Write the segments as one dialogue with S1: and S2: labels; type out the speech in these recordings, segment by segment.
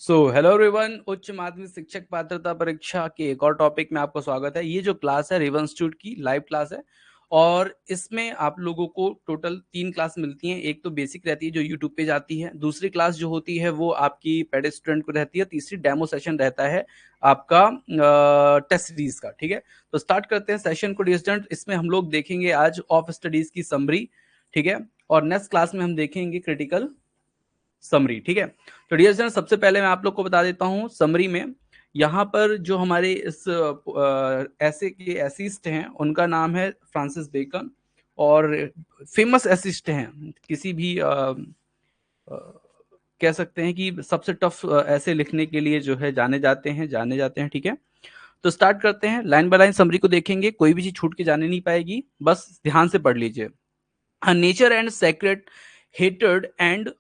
S1: Hello everyone, उच्च माध्यमिक शिक्षक पात्रता परीक्षा के एक और टॉपिक में आपका स्वागत है। ये जो क्लास है रेवन इंस्टीट्यूट की लाइव क्लास है और इसमें आप लोगों को टोटल 3 क्लास मिलती हैं। एक तो बेसिक रहती है जो यूट्यूब पे जाती है, दूसरी क्लास जो होती है वो आपकी पेड स्टूडेंट को रहती है, तीसरी डेमो सेशन रहता है आपका टेस्ट सीरीज का। ठीक है, तो स्टार्ट करते हैं सेशन को डियर स्टूडेंट। इसमें हम लोग देखेंगे आज ऑफ स्टडीज की समरी, ठीक है, और नेक्स्ट क्लास में हम देखेंगे क्रिटिकल समरी। ठीक है, तो डियर स्टूडेंट सबसे पहले मैं आप लोग को बता देता हूं समरी में यहाँ पर जो हमारे इस ऐसे के एसिस्ट हैं उनका नाम है फ्रांसिस बेकन, और फेमस एसिस्ट हैं किसी भी कह सकते हैं कि सबसे टफ ऐसे लिखने के लिए जो है जाने जाते हैं। ठीक है, तो स्टार्ट करते हैं। लाइन बाय लाइन समरी को देखेंगे, कोई भी चीज छूट के जाने नहीं पाएगी, बस ध्यान से पढ़ लीजिए। Nature and secret hatred and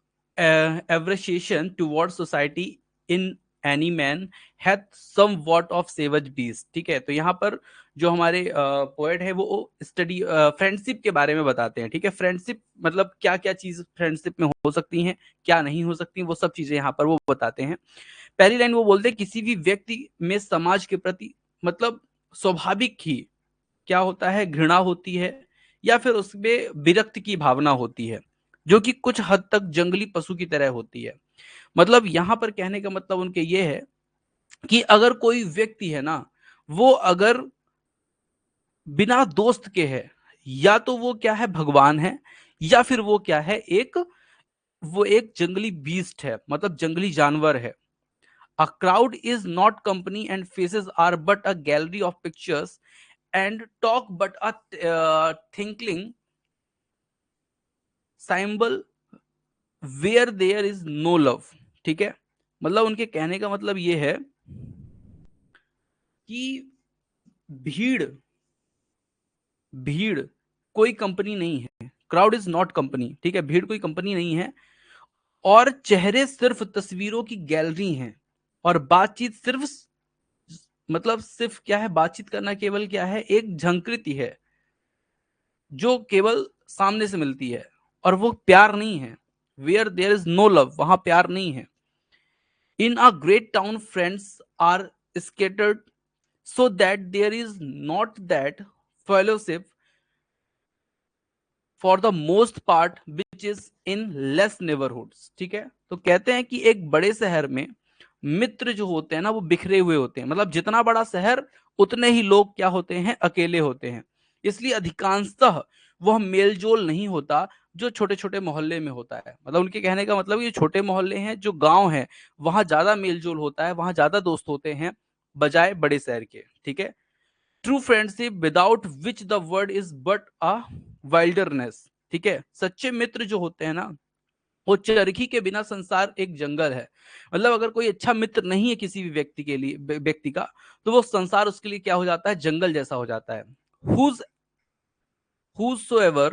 S1: aversion towards society in any man hath somewhat of savage beast। ठीक है, तो यहाँ पर जो हमारे पोएट है वो स्टडी फ्रेंडशिप के बारे में बताते हैं। ठीक है, फ्रेंडशिप मतलब क्या क्या चीज फ्रेंडशिप में हो सकती हैं, क्या नहीं हो सकती, वो सब चीजें यहाँ पर वो बताते हैं। पहली लाइन वो बोलते हैं किसी भी व्यक्ति में समाज के प्रति मतलब स्वाभाविक ही क्या होता है, घृणा होती है या फिर उसमें विरक्ति की भावना होती है, जो कि कुछ हद तक जंगली पशु की तरह होती है। मतलब यहां पर कहने का मतलब उनके ये है कि अगर कोई व्यक्ति है ना, वो अगर बिना दोस्त के है, या तो वो क्या है, भगवान है, या फिर वो क्या है, वो एक जंगली बीस्ट है, मतलब जंगली जानवर है। A crowd is not company and faces are but a gallery of pictures and talk but a tinkling cymbal where there is no love. ठीक है, मतलब उनके कहने का मतलब ये है कि भीड़ भीड़ कोई कंपनी नहीं है, क्राउड इज नॉट कंपनी। ठीक है, भीड़ कोई कंपनी नहीं है, और चेहरे सिर्फ तस्वीरों की गैलरी हैं, और बातचीत सिर्फ मतलब सिर्फ क्या है, बातचीत करना केवल क्या है, एक झंकृति है जो केवल सामने से मिलती है, और वो प्यार नहीं है। Where there is no love, वहां प्यार नहीं है। In a great town, friends are scattered so that there is not that fellowship for the most part which is in less neighborhoods। ठीक है, तो कहते हैं कि एक बड़े शहर में मित्र जो होते हैं ना वो बिखरे हुए होते हैं, मतलब जितना बड़ा शहर उतने ही लोग क्या होते हैं, अकेले होते हैं। इसलिए अधिकांशतः वह मेलजोल नहीं होता जो छोटे छोटे मोहल्ले में होता है। मतलब उनके कहने का मतलब ये छोटे मोहल्ले हैं, जो गांव है, वहां ज्यादा मेलजोल होता है, वहां ज्यादा दोस्त होते हैं बजाय बड़े शहर के। ठीक है, true friendship without which the word is but a wilderness. ठीक है, सच्चे मित्र जो होते हैं ना, वो चरखी के बिना संसार एक जंगल है। मतलब अगर कोई अच्छा मित्र नहीं है किसी भी व्यक्ति के लिए, व्यक्ति का, तो वो संसार उसके लिए क्या हो जाता है, जंगल जैसा हो जाता है। Whose whosoever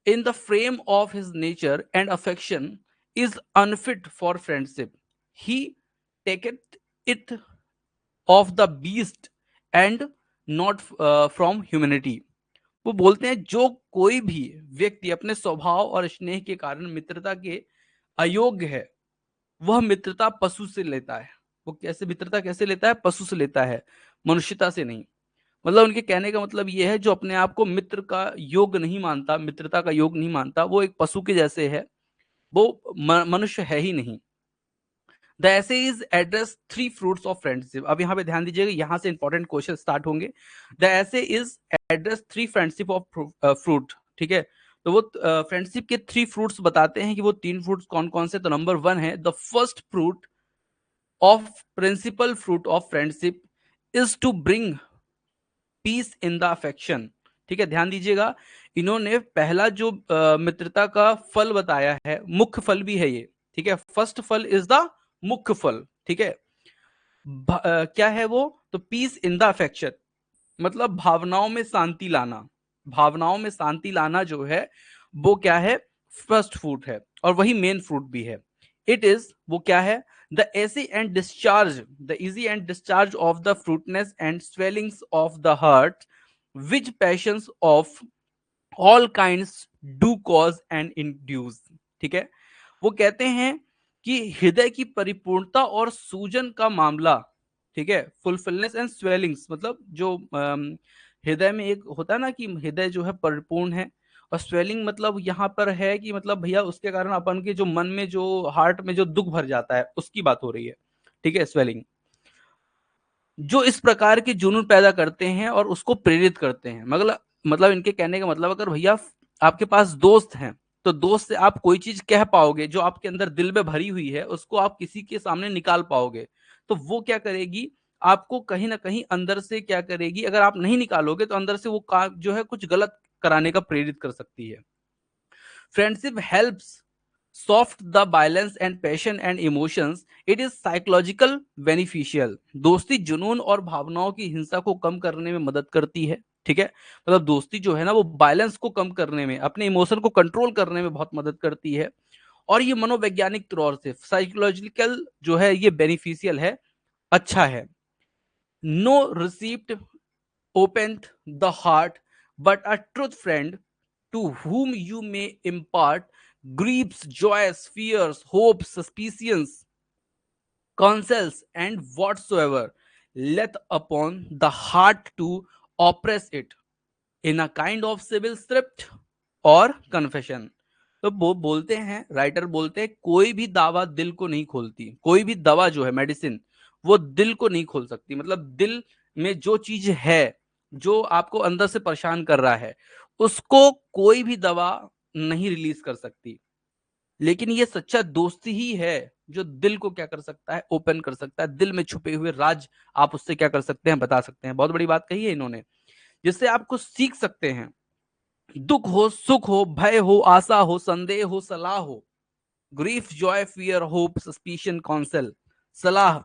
S1: in the frame of his nature and affection is unfit for friendship, he taketh it of the beast and not from humanity। वो बोलते हैं जो कोई भी व्यक्ति अपने स्वभाव और स्नेह के कारण मित्रता के अयोग्य है, वह मित्रता पशु से लेता है। वो कैसे मित्रता कैसे लेता है, पशु से लेता है, मनुष्यता से नहीं। मतलब उनके कहने का मतलब ये है, जो अपने आप को मित्र का योग नहीं मानता, मित्रता का योग नहीं मानता, वो एक पशु के जैसे है, वो मनुष्य है ही नहीं। द ऐसे is address three fruits of friendship. अब यहाँ पे ध्यान दीजिएगा, यहाँ से इंपॉर्टेंट क्वेश्चन स्टार्ट होंगे। द ऐसे is address three friendship of fruit. ठीक है, तो वो फ्रेंडशिप के थ्री फ्रूट्स बताते हैं कि वो तीन फ्रूट्स कौन कौन से। तो नंबर 1 है the first fruit of principal fruit of friendship is to bring peace in the affection. ठीक है, ध्यान दीजिएगा, इन्होंने पहला जो मित्रता का फल बताया है, मुख्य फल भी है ये। ठीक है, फर्स्ट फल इज द मुख्य फल। ठीक है, क्या है वो, तो पीस इन द अफेक्शन, मतलब भावनाओं में शांति लाना। भावनाओं में शांति लाना जो है वो क्या है, फर्स्ट फ्रूट है, और वही मेन फ्रूट भी है। इट इज वो क्या है, the easy and discharge the easy and discharge of the fruitness and swellings of the heart which passions of all kinds do cause and induce। ठीक है, वो कहते हैं कि हृदय की परिपूर्णता और सूजन का मामला, ठीक है, फुलफिलनेस एंड स्वेलिंग्स, मतलब जो हृदय में एक होता है ना कि हृदय जो है परिपूर्ण है, और स्वेलिंग मतलब यहाँ पर है कि मतलब भैया उसके कारण अपन के जो मन में जो हार्ट में जो दुख भर जाता है उसकी बात हो रही है, ठीक है, स्वेलिंग, जो इस प्रकार के जुनून पैदा करते हैं और उसको प्रेरित करते हैं। मतलब इनके कहने का मतलब, अगर भैया आपके पास दोस्त हैं तो दोस्त से आप कोई चीज कह पाओगे जो आपके अंदर दिल में भरी हुई है, उसको आप किसी के सामने निकाल पाओगे, तो वो क्या करेगी, आपको कहीं ना कहीं अंदर से क्या करेगी, अगर आप नहीं निकालोगे तो अंदर से वो काम जो है कुछ गलत कराने का प्रेरित कर सकती है। Friendship helps soft the violence and passion and emotions, it is psychological beneficial. दोस्ती जुनून और भावनाओं की हिंसा को कम करने में मदद करती है, ठीक है, मतलब दोस्ती जो है ना वो वायलेंस को कम करने में, अपने इमोशन को कंट्रोल करने में बहुत मदद करती है। और ये मनोवैज्ञानिक तौर से साइकोलॉजिकल जो है ये बेनिफिशियल है, अच्छा है। No receipt opened the heart, but a truth friend to whom you may impart griefs, joys, fears, hopes, suspicions, counsels, and whatsoever leth upon the heart to oppress it in a kind of civil script और confession. तो वो बोलते हैं, writer बोलते हैं, कोई भी दावा दिल को नहीं खोलती, कोई भी दवा जो है मेडिसिन वो दिल को नहीं खोल सकती, मतलब दिल में जो चीज है, जो आपको अंदर से परेशान कर रहा है, उसको कोई भी दवा नहीं रिलीज कर सकती। लेकिन ये सच्चा दोस्ती ही है जो दिल को क्या कर सकता है, ओपन कर सकता है, दिल में छुपे हुए राज आप उससे क्या कर सकते हैं, बता सकते हैं। बहुत बड़ी बात कही है इन्होंने, जिससे आप कुछ सीख सकते हैं। दुख हो, सुख हो, भय हो, आशा हो, संदेह हो, सलाह हो, grief, Joy, fear, hope, suspicion, council, सलाह,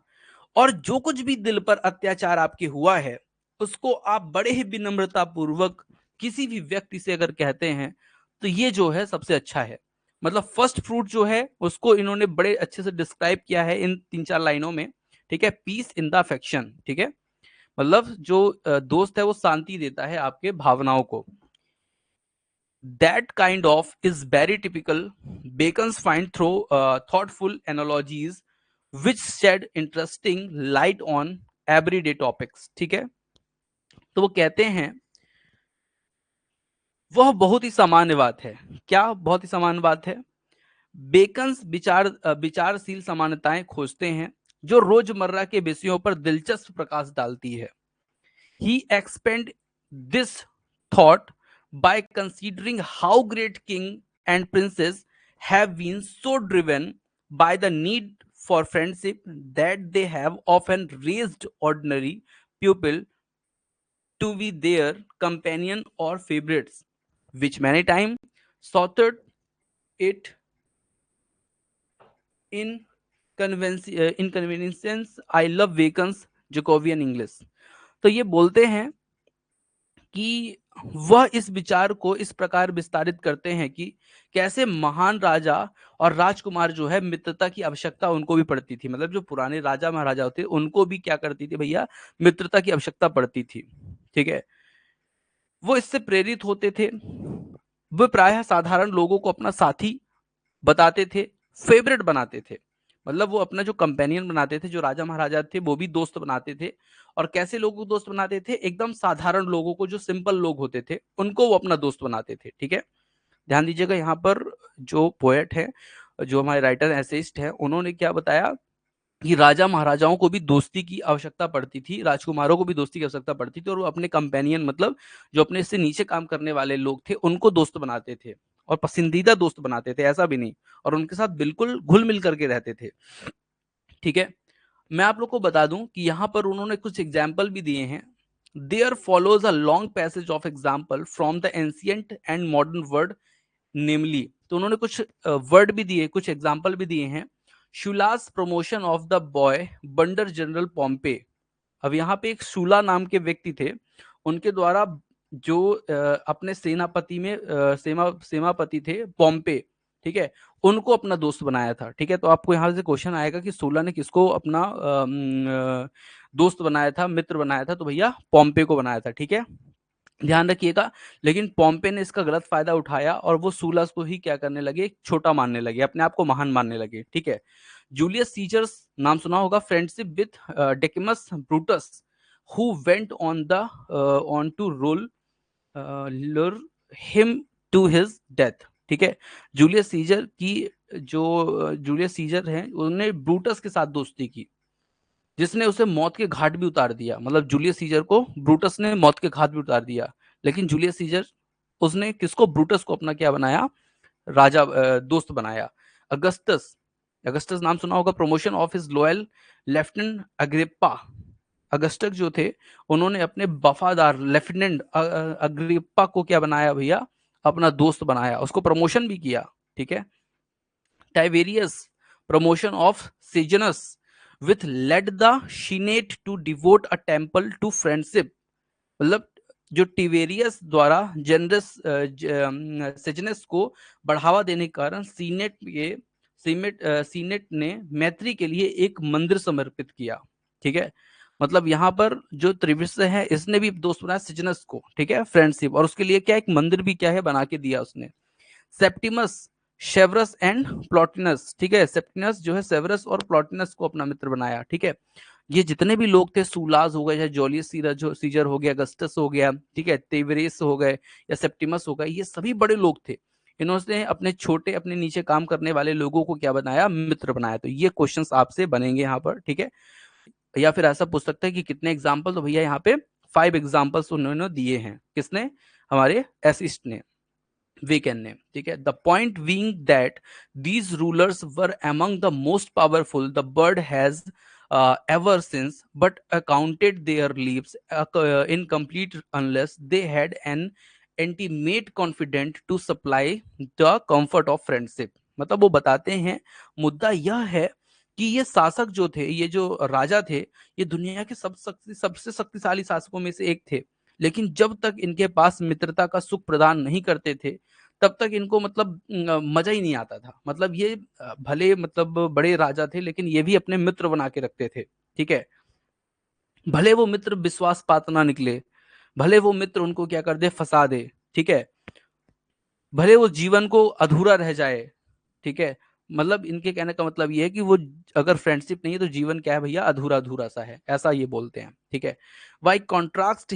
S1: और जो कुछ भी दिल पर अत्याचार आपके हुआ है उसको आप बड़े ही विनम्रता पूर्वक किसी भी व्यक्ति से अगर कहते हैं तो ये जो है सबसे अच्छा है। मतलब फर्स्ट फ्रूट जो है उसको इन्होंने बड़े अच्छे से डिस्क्राइब किया है इन 3-4 लाइनों में, ठीक है, पीस इन द अफेक्शन, ठीक है, मतलब जो दोस्त है वो शांति देता है आपके भावनाओं को। That kind of is very typical. Bacon's find through thoughtful analogies which shed interesting light on everyday topics, ठीक है, तो वो कहते हैं वह बहुत ही सामान्य बात है। क्या बहुत ही सामान्य बात है? बेकन्स विचारशील समानताएं खोजते हैं जो रोजमर्रा के विषयों पर दिलचस्प प्रकाश डालती है। He expand this thought by considering how great king and princes have been so driven by the need for friendship that they have often raised ordinary people to be their companion or favorites, which many times sought it in inconvenience. I love Bacon's Jacobian English। तो ये बोलते हैं कि वह इस विचार को इस प्रकार विस्तारित करते हैं कि कैसे महान राजा और राजकुमार जो है मित्रता की आवश्यकता उनको भी पड़ती थी, मतलब जो पुराने राजा महाराजा होते उनको भी क्या करती थी भैया, मित्रता की आवश्यकता पड़ती थी, ठीक है, वो इससे प्रेरित होते थे। वो प्रायः साधारण लोगों को अपना साथी बताते थे, फेवरेट बनाते थे, मतलब वो अपना जो कंपेनियन बनाते थे, जो राजा महाराजा थे वो भी दोस्त बनाते थे। और कैसे लोगों को दोस्त बनाते थे, एकदम साधारण लोगों को, जो सिंपल लोग होते थे उनको वो अपना दोस्त बनाते थे, ठीक है। ध्यान दीजिएगा यहाँ पर जो पोएट है, जो हमारे राइटर एसेइस्ट है, उन्होंने क्या बताया कि राजा महाराजाओं को भी दोस्ती की आवश्यकता पड़ती थी, राजकुमारों को भी दोस्ती की आवश्यकता पड़ती थी, और वो अपने कंपेनियन, मतलब जो अपने से नीचे काम करने वाले लोग थे उनको दोस्त बनाते थे, और पसंदीदा दोस्त बनाते थे, ऐसा भी नहीं, और उनके साथ बिल्कुल घुल मिल करके रहते थे, ठीक है। मैं आप लोग को बता दूं कि यहाँ पर उन्होंने कुछ एग्जाम्पल भी दिए हैं। There follows a long passage of example from the ancient and modern world, namely, तो उन्होंने कुछ वर्ड भी दिए, कुछ एग्जाम्पल भी दिए हैं। Sulla's promotion of the boy wonder general Pompey. अब यहाँ पे एक शूला नाम के व्यक्ति थे, उनके द्वारा जो अपने सेनापति में सेनापति थे पॉम्पे, ठीक है, उनको अपना दोस्त बनाया था, ठीक है। तो आपको यहाँ से क्वेश्चन आएगा कि शूला ने किसको अपना दोस्त बनाया था, मित्र बनाया था, तो भैया पॉम्पे को बनाया था, ठीक है। ध्यान रखिएगा। लेकिन पॉम्पे ने इसका गलत फायदा उठाया और वो सूलास को ही क्या करने लगे, छोटा मानने लगे, अपने आप को महान मानने लगे। ठीक है। जूलियस सीजर्स नाम सुना होगा, friendship with Decimus Brutus who went on the on to rule lure him to his death. ठीक है। जूलियस सीजर की जो जूलियस सीजर हैं उन्होंने ब्रूटस के साथ दोस्ती की, जिसने उसे मौत के घाट भी उतार दिया। मतलब जूलियस सीजर को ब्रूटस ने मौत के घाट भी उतार दिया। लेकिन जूलियस सीजर, उसने किसको, ब्रूटस को अपना क्या बनाया, राजा दोस्त बनाया। अगस्टस, अगस्टस नाम सुना होगा, promotion of his loyal lieutenant Agrippa. Augustus जो थे उन्होंने अपने वफादार लेफ्टिनेंट अग्रिप्पा को क्या बनाया भैया, अपना दोस्त बनाया, उसको प्रमोशन भी किया। ठीक है। Tiberius, promotion of Sejanus with led the senate to devote a temple to friendship. मतलब जो टिवेरियस द्वारा जनरस सेजनस को बढ़ावा देने के कारण सीनेट ने मैत्री के लिए एक मंदिर समर्पित किया। ठीक है। मतलब यहाँ पर जो त्रिविश है इसने भी दोस्त बनाया सिजनस को। ठीक है, फ्रेंडशिप, और उसके लिए क्या एक मंदिर भी क्या है बना के दिया उसने। Septimius, Severus and Plautianus. ठीक है, सेप्टिनस जो है सेवरस और प्लॉटिनस को अपना मित्र बनाया। ठीक है। ये जितने भी लोग थे, सूलास हो गए, चाहे जूलियस सीजर हो गया, अगस्टस हो गया, ठीक है, तेवरेस हो गए या सेप्टिमस हो गए, ये सभी बड़े लोग थे। इन्होंने अपने छोटे, अपने नीचे काम करने वाले लोगों को क्या बनाया, मित्र बनाया। तो ये क्वेश्चंस आपसे बनेंगे यहाँ पर। ठीक है। या फिर ऐसा पूछ सकते हैं कि कितने एग्जाम्पल, तो भैया यहाँ पे 5 एग्जाम्पल्स उन्होंने दिए हैं। किसने, हमारे एसिस्ट ने, weekend name. ठीक है। The point being that these rulers were among the most powerful the bird has ever since, but accounted their lives incomplete unless they had an intimate confidant to supply the comfort of friendship। मतलब वो बताते हैं, मुद्दा यह है कि ये शासक जो थे, ये जो राजा थे, ये दुनिया के सबसे शक्तिशाली शासकों में से एक थे। लेकिन जब तक इनके पास मित्रता का सुख प्रदान नहीं करते थे, तब तक इनको मतलब मजा ही नहीं आता था। मतलब ये भले मतलब बड़े राजा थे, लेकिन ये भी अपने मित्र बना के रखते थे। ठीक है। भले वो मित्र विश्वास पात्र ना निकले, भले वो मित्र उनको क्या कर दे, फंसा दे। ठीक है। भले वो जीवन को अधूरा रह जाए। ठीक है। मतलब इनके कहने का मतलब ये है कि वो, अगर फ्रेंडशिप नहीं है तो जीवन क्या है भैया, अधूरा अधूरा सा है, ऐसा ये बोलते हैं। ठीक है। By contrast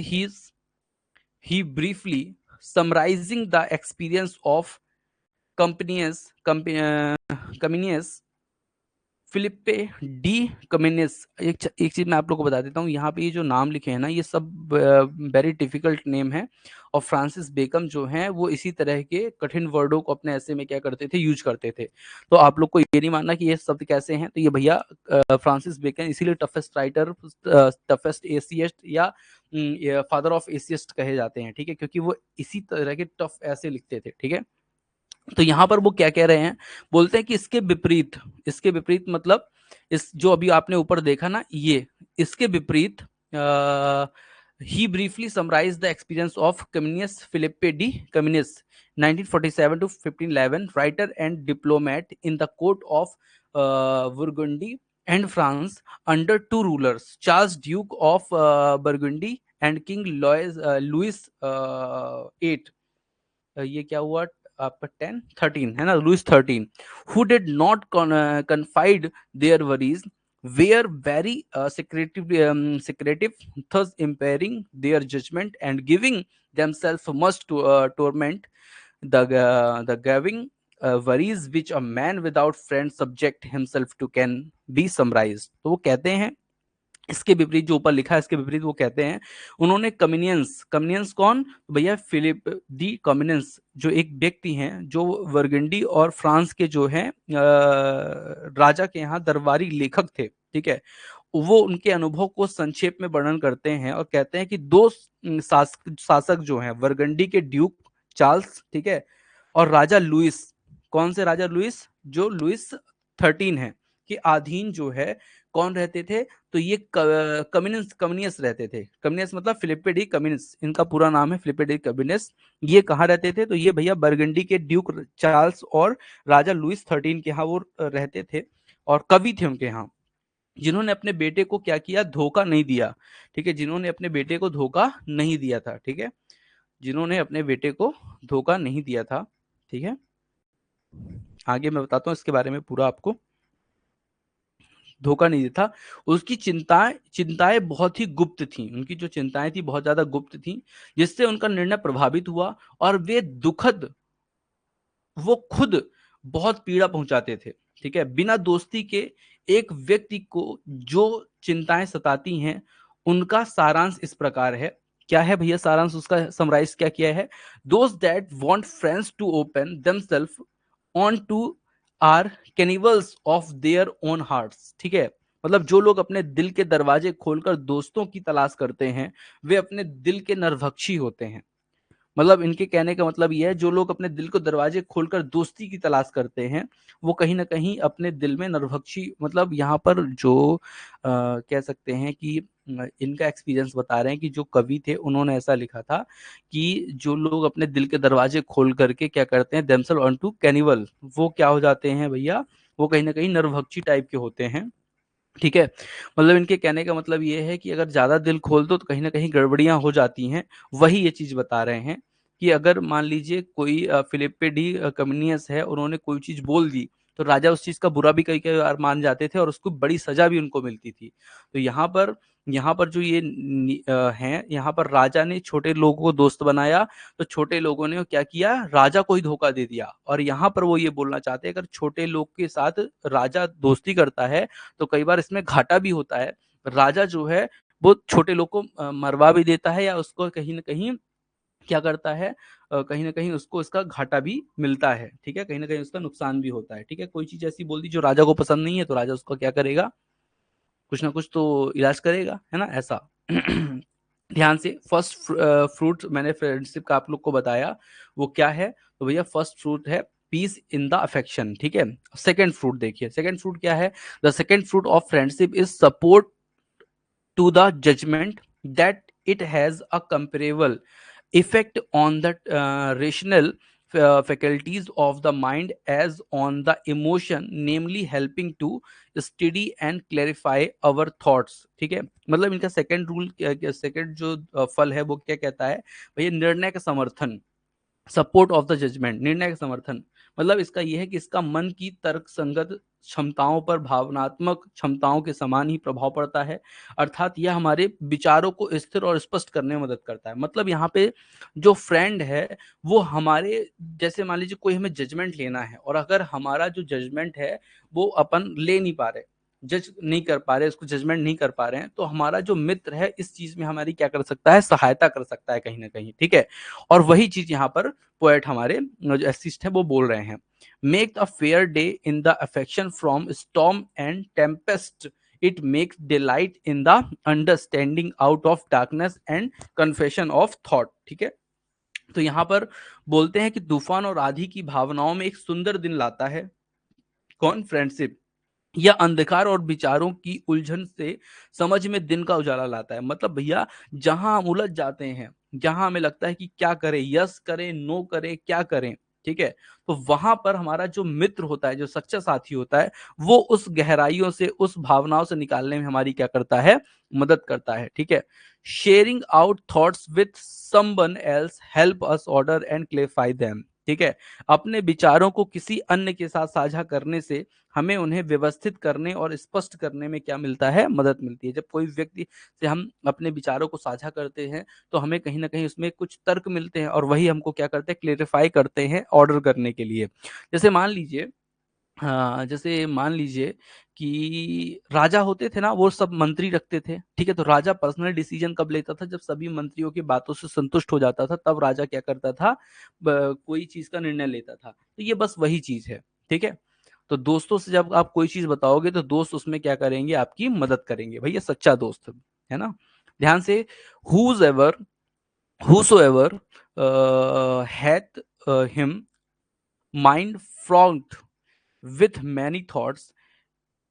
S1: he briefly summarizing the experience of Comenius Philippe de Commines. एक चीज मैं आप लोग को बता देता हूँ, यहाँ पे ये जो नाम लिखे हैं ना, ये सब वेरी डिफिकल्ट नेम है। और फ्रांसिस बेकम जो हैं वो इसी तरह के कठिन वर्डों को अपने ऐसे में क्या करते थे, यूज करते थे। तो आप लोग को ये नहीं मानना कि ये शब्द कैसे हैं। तो ये भैया फ्रांसिस बेकन इसीलिए टफेस्ट राइटर, टफेस्ट एसियस्ट या फादर ऑफ एसियस्ट कहे जाते हैं। ठीक है, क्योंकि वो इसी तरह के टफ ऐसे लिखते थे। ठीक है। तो यहां पर वो क्या कह रहे हैं, बोलते हैं कि इसके विपरीत, इसके विपरीत मतलब इस जो अभी आपने ऊपर देखा ना, ये इसके विपरीत ही briefly summarise the experience of Comenius Philippe de Commines 1947 to 1511, writer and diplomat in the court of Burgundy and France under two rulers, Charles duke of Burgundy and king Louis 8। ये क्या हुआ आपका, 10 13 है ना, Louis 13, who did not confide their worries, were very secretive, thus impairing their judgment and giving themselves much to torment, the giving worries which a man without friends subject himself to can be summarized। तो वो कहते हैं, इसके विपरीत जो ऊपर लिखा है, इसके विपरीत वो कहते हैं, उन्होंने कम्युनियंस, कम्युनियंस कौन, तो भैया फिलिप दी कम्युनियंस, जो एक व्यक्ति हैं जो वर्गंडी और फ्रांस के जो हैं राजा के यहाँ दरबारी लेखक थे। ठीक है। वो उनके अनुभव को संक्षेप में वर्णन करते हैं और कहते हैं कि दो शासक जो हैं, वर्गंडी के ड्यूक चार्ल्स, ठीक है, और राजा लुइस, कौन से राजा लुइस, जो लुइस 13 है, के अधीन जो है कौन रहते थे, तो ये कम्युनियस रहते थे। कम्युनियस मतलब फिलिप्पे डी कम्युनिस, इनका पूरा नाम है फिलिप्पे डी कम्युनिस। ये कहाँ रहते थे, तो ये भैया बर्गंडी के ड्यूक चार्ल्स और राजा लुइस 13 के यहाँ वो रहते थे, और कवि थे उनके यहाँ, जिन्होंने अपने बेटे को क्या किया, धोखा नहीं दिया। ठीक है, जिन्होंने अपने बेटे को धोखा नहीं दिया था। ठीक है। जिन्होंने अपने बेटे को धोखा नहीं दिया था। ठीक है, आगे मैं बताता हूँ इसके बारे में पूरा आपको। धोखा नहीं दिया था, उसकी चिंताएं चिंताएं बहुत ही गुप्त थी, उनकी जो चिंताएं थी बहुत ज्यादा गुप्त थी, जिससे उनका निर्णय प्रभावित हुआ और वे दुखद, वो खुद बहुत पीड़ा पहुंचाते थे। ठीक है, बिना दोस्ती के एक व्यक्ति को जो चिंताएं सताती हैं, उनका सारांश इस प्रकार है। क्या है भैया सारांश, उसका समराइज क्या किया है? दोस्त that want friends to open themselves on to are cannibals of their own hearts. ठीक है, मतलब जो लोग अपने दिल के दरवाजे खोलकर दोस्तों की तलाश करते हैं, वे अपने दिल के नरभक्षी होते हैं। मतलब इनके कहने का मतलब ये है, जो लोग अपने दिल को दरवाजे खोलकर दोस्ती की तलाश करते हैं, वो कहीं ना कहीं अपने दिल में नरभक्षी, मतलब यहाँ पर जो कह सकते हैं कि इनका एक्सपीरियंस बता रहे हैं कि जो कवि थे उन्होंने ऐसा लिखा था कि जो लोग अपने दिल के दरवाजे खोल करके क्या करते हैं, देमसेल्फ ऑन टू कैनिवल, वो क्या हो जाते हैं भैया, वो कहीं ना कहीं नरभक्षी टाइप के होते हैं। ठीक है, मतलब इनके कहने का मतलब ये है कि अगर ज्यादा दिल खोल दो तो कहीं ना कहीं गड़बड़ियां हो जाती हैं। वही ये चीज बता रहे हैं कि अगर मान लीजिए कोई फिलिप्पे डी कम्युनियस है, उन्होंने कोई चीज बोल दी, तो राजा उस चीज का बुरा भी कई कई बार मान जाते थे और उसको बड़ी सजा भी उनको मिलती थी। तो यहाँ पर जो ये हैं, यहाँ पर राजा ने छोटे लोगों को दोस्त बनाया, तो छोटे लोगों ने क्या किया, राजा को ही धोखा दे दिया। और यहाँ पर वो ये बोलना चाहते हैं, अगर छोटे लोग के साथ राजा दोस्ती करता है तो कई बार इसमें घाटा भी होता है। राजा जो है वो छोटे लोग को मरवा भी देता है, या उसको कहीं ना कहीं क्या करता है, कहीं ना कहीं उसको इसका घाटा भी मिलता है। ठीक है, कहीं ना कहीं उसका नुकसान भी होता है। ठीक है, कोई चीज ऐसी बोल दी जो राजा को पसंद नहीं है, तो राजा उसका क्या करेगा, कुछ ना कुछ तो इलाज करेगा, है ना, ऐसा। ध्यान से, फर्स्ट फ्रूट मैंने फ्रेंडशिप का आप लोग को बताया, वो क्या है, तो भैया फर्स्ट फ्रूट है पीस इन द अफेक्शन। ठीक है, सेकंड फ्रूट देखिए, सेकंड फ्रूट क्या है, the second fruit of friendship is support to the judgment, that it has a comparable effect on the rational faculties of the mind as on the emotion, namely helping to steady and clarify our thoughts। ठीक है, मतलब इनका second rule, second जो फल है वो क्या कहता है भैया, निर्णय का समर्थन, सपोर्ट ऑफ द जजमेंट, निर्णय का समर्थन। मतलब इसका यह है कि इसका मन की तर्क संगत क्षमताओं पर भावनात्मक क्षमताओं के समान ही प्रभाव पड़ता है। अर्थात यह हमारे विचारों को स्थिर और स्पष्ट करने में मदद करता है। मतलब यहाँ पे जो फ्रेंड है, वो हमारे, जैसे मान लीजिए कोई हमें जजमेंट लेना है, और अगर हमारा जो जजमेंट है वो अपन ले नहीं पा रहे, जज नहीं कर पा रहे, उसको जजमेंट नहीं कर पा रहे हैं, तो हमारा जो मित्र है इस चीज में हमारी क्या कर सकता है, सहायता कर सकता है कहीं ना कहीं। ठीक है, और वही चीज यहाँ पर पोएट हमारे जो एसिस्ट है वो बोल रहे हैं। Make a fair day in the affection from storm and Tempest, it makes delight in the understanding out of darkness and confession of thought. ठीक है, तो यहाँ पर बोलते हैं कि तूफान और आधी की भावनाओं में एक सुंदर दिन लाता है। कौन? फ्रेंडशिप। या अंधकार और विचारों की उलझन से समझ में दिन का उजाला लाता है। मतलब भैया जहां हम उलझ जाते हैं, जहां हमें लगता है कि क्या करें, यस करें, नो करें, क्या करें, ठीक है, तो वहां पर हमारा जो मित्र होता है, जो सच्चा साथी होता है, वो उस गहराइयों से, उस भावनाओं से निकालने में हमारी क्या करता है, मदद करता है। ठीक है, sharing out thoughts with someone else help us order and clarify them. ठीक है, अपने विचारों को किसी अन्य के साथ साझा करने से हमें उन्हें व्यवस्थित करने और स्पष्ट करने में क्या मिलता है, मदद मिलती है। जब कोई व्यक्ति से हम अपने विचारों को साझा करते हैं, तो हमें कहीं ना कहीं उसमें कुछ तर्क मिलते हैं, और वही हमको क्या करते हैं, क्लेरिफाई करते हैं ऑर्डर करने के लिए। जैसे मान लीजिए, हाँ, जैसे मान लीजिए कि राजा होते थे ना, वो सब मंत्री रखते थे। ठीक है, तो राजा पर्सनल डिसीजन कब लेता था, जब सभी मंत्रियों की बातों से संतुष्ट हो जाता था, तब राजा क्या करता था, कोई चीज का निर्णय लेता था। तो ये बस वही चीज है। ठीक है, तो दोस्तों से जब आप कोई चीज बताओगे, तो दोस्त उसमें क्या करेंगे, आपकी मदद करेंगे, भैया सच्चा दोस्त है ना। ध्यान से, whose ever whosoever hath him mind fraught with many thoughts,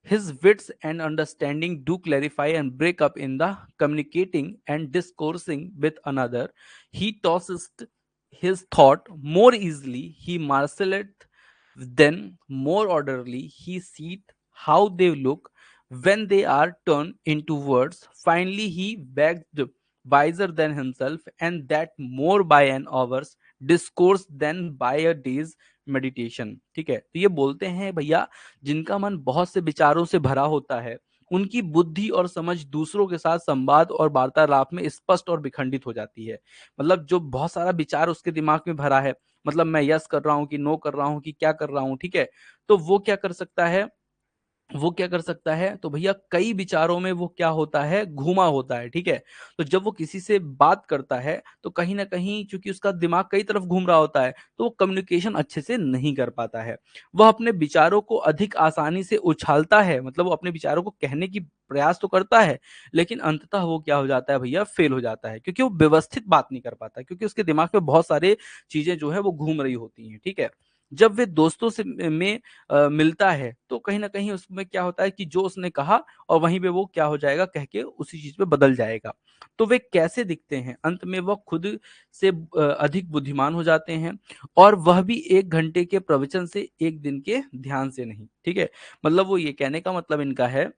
S1: his wits and understanding do clarify and break up in the communicating and discoursing with another. He tosses his thought more easily, he marshalleth then more orderly, he seeth how they look when they are turned into words. Finally, he begged wiser than himself, and that more by an hour's discourse than by a day's meditation। ठीक है, तो ये बोलते हैं भैया, जिनका मन बहुत से विचारों से भरा होता है, उनकी बुद्धि और समझ दूसरों के साथ संवाद और वार्तालाप में स्पष्ट और विखंडित हो जाती है। मतलब जो बहुत सारा विचार उसके दिमाग में भरा है, मतलब मैं यस कर रहा हूँ कि नो कर रहा हूँ कि क्या कर रहा हूँ, ठीक है, तो वो क्या कर सकता है, तो भैया कई विचारों में वो क्या होता है, घुमा होता है। ठीक है, तो जब वो किसी से बात करता है तो कहीं ना कहीं चूंकि उसका दिमाग कई तरफ घूम रहा होता है, तो वो कम्युनिकेशन अच्छे से नहीं कर पाता है। वह अपने विचारों को अधिक आसानी से उछालता है, मतलब वो अपने विचारों को कहने की प्रयास तो करता है, लेकिन अंततः वो क्या हो जाता है भैया, फेल हो जाता है, क्योंकि वो व्यवस्थित बात नहीं कर पाता, क्योंकि उसके दिमाग में बहुत सारे चीजें जो है वो घूम रही होती हैं। ठीक है, जब वे दोस्तों से में मिलता है तो कहीं न कहीं उसमें क्या होता है कि जो उसने कहा और वहीं पे वो क्या हो जाएगा, कह के उसी चीज़ पे बदल जाएगा। तो वे कैसे दिखते हैं? अंत में वह खुद से अधिक बुद्धिमान हो जाते हैं, और वह भी 1 घंटे के प्रवचन से 1 दिन के ध्यान से नहीं। ठीक है? मतलब वो ये कहने का मतलब इनका है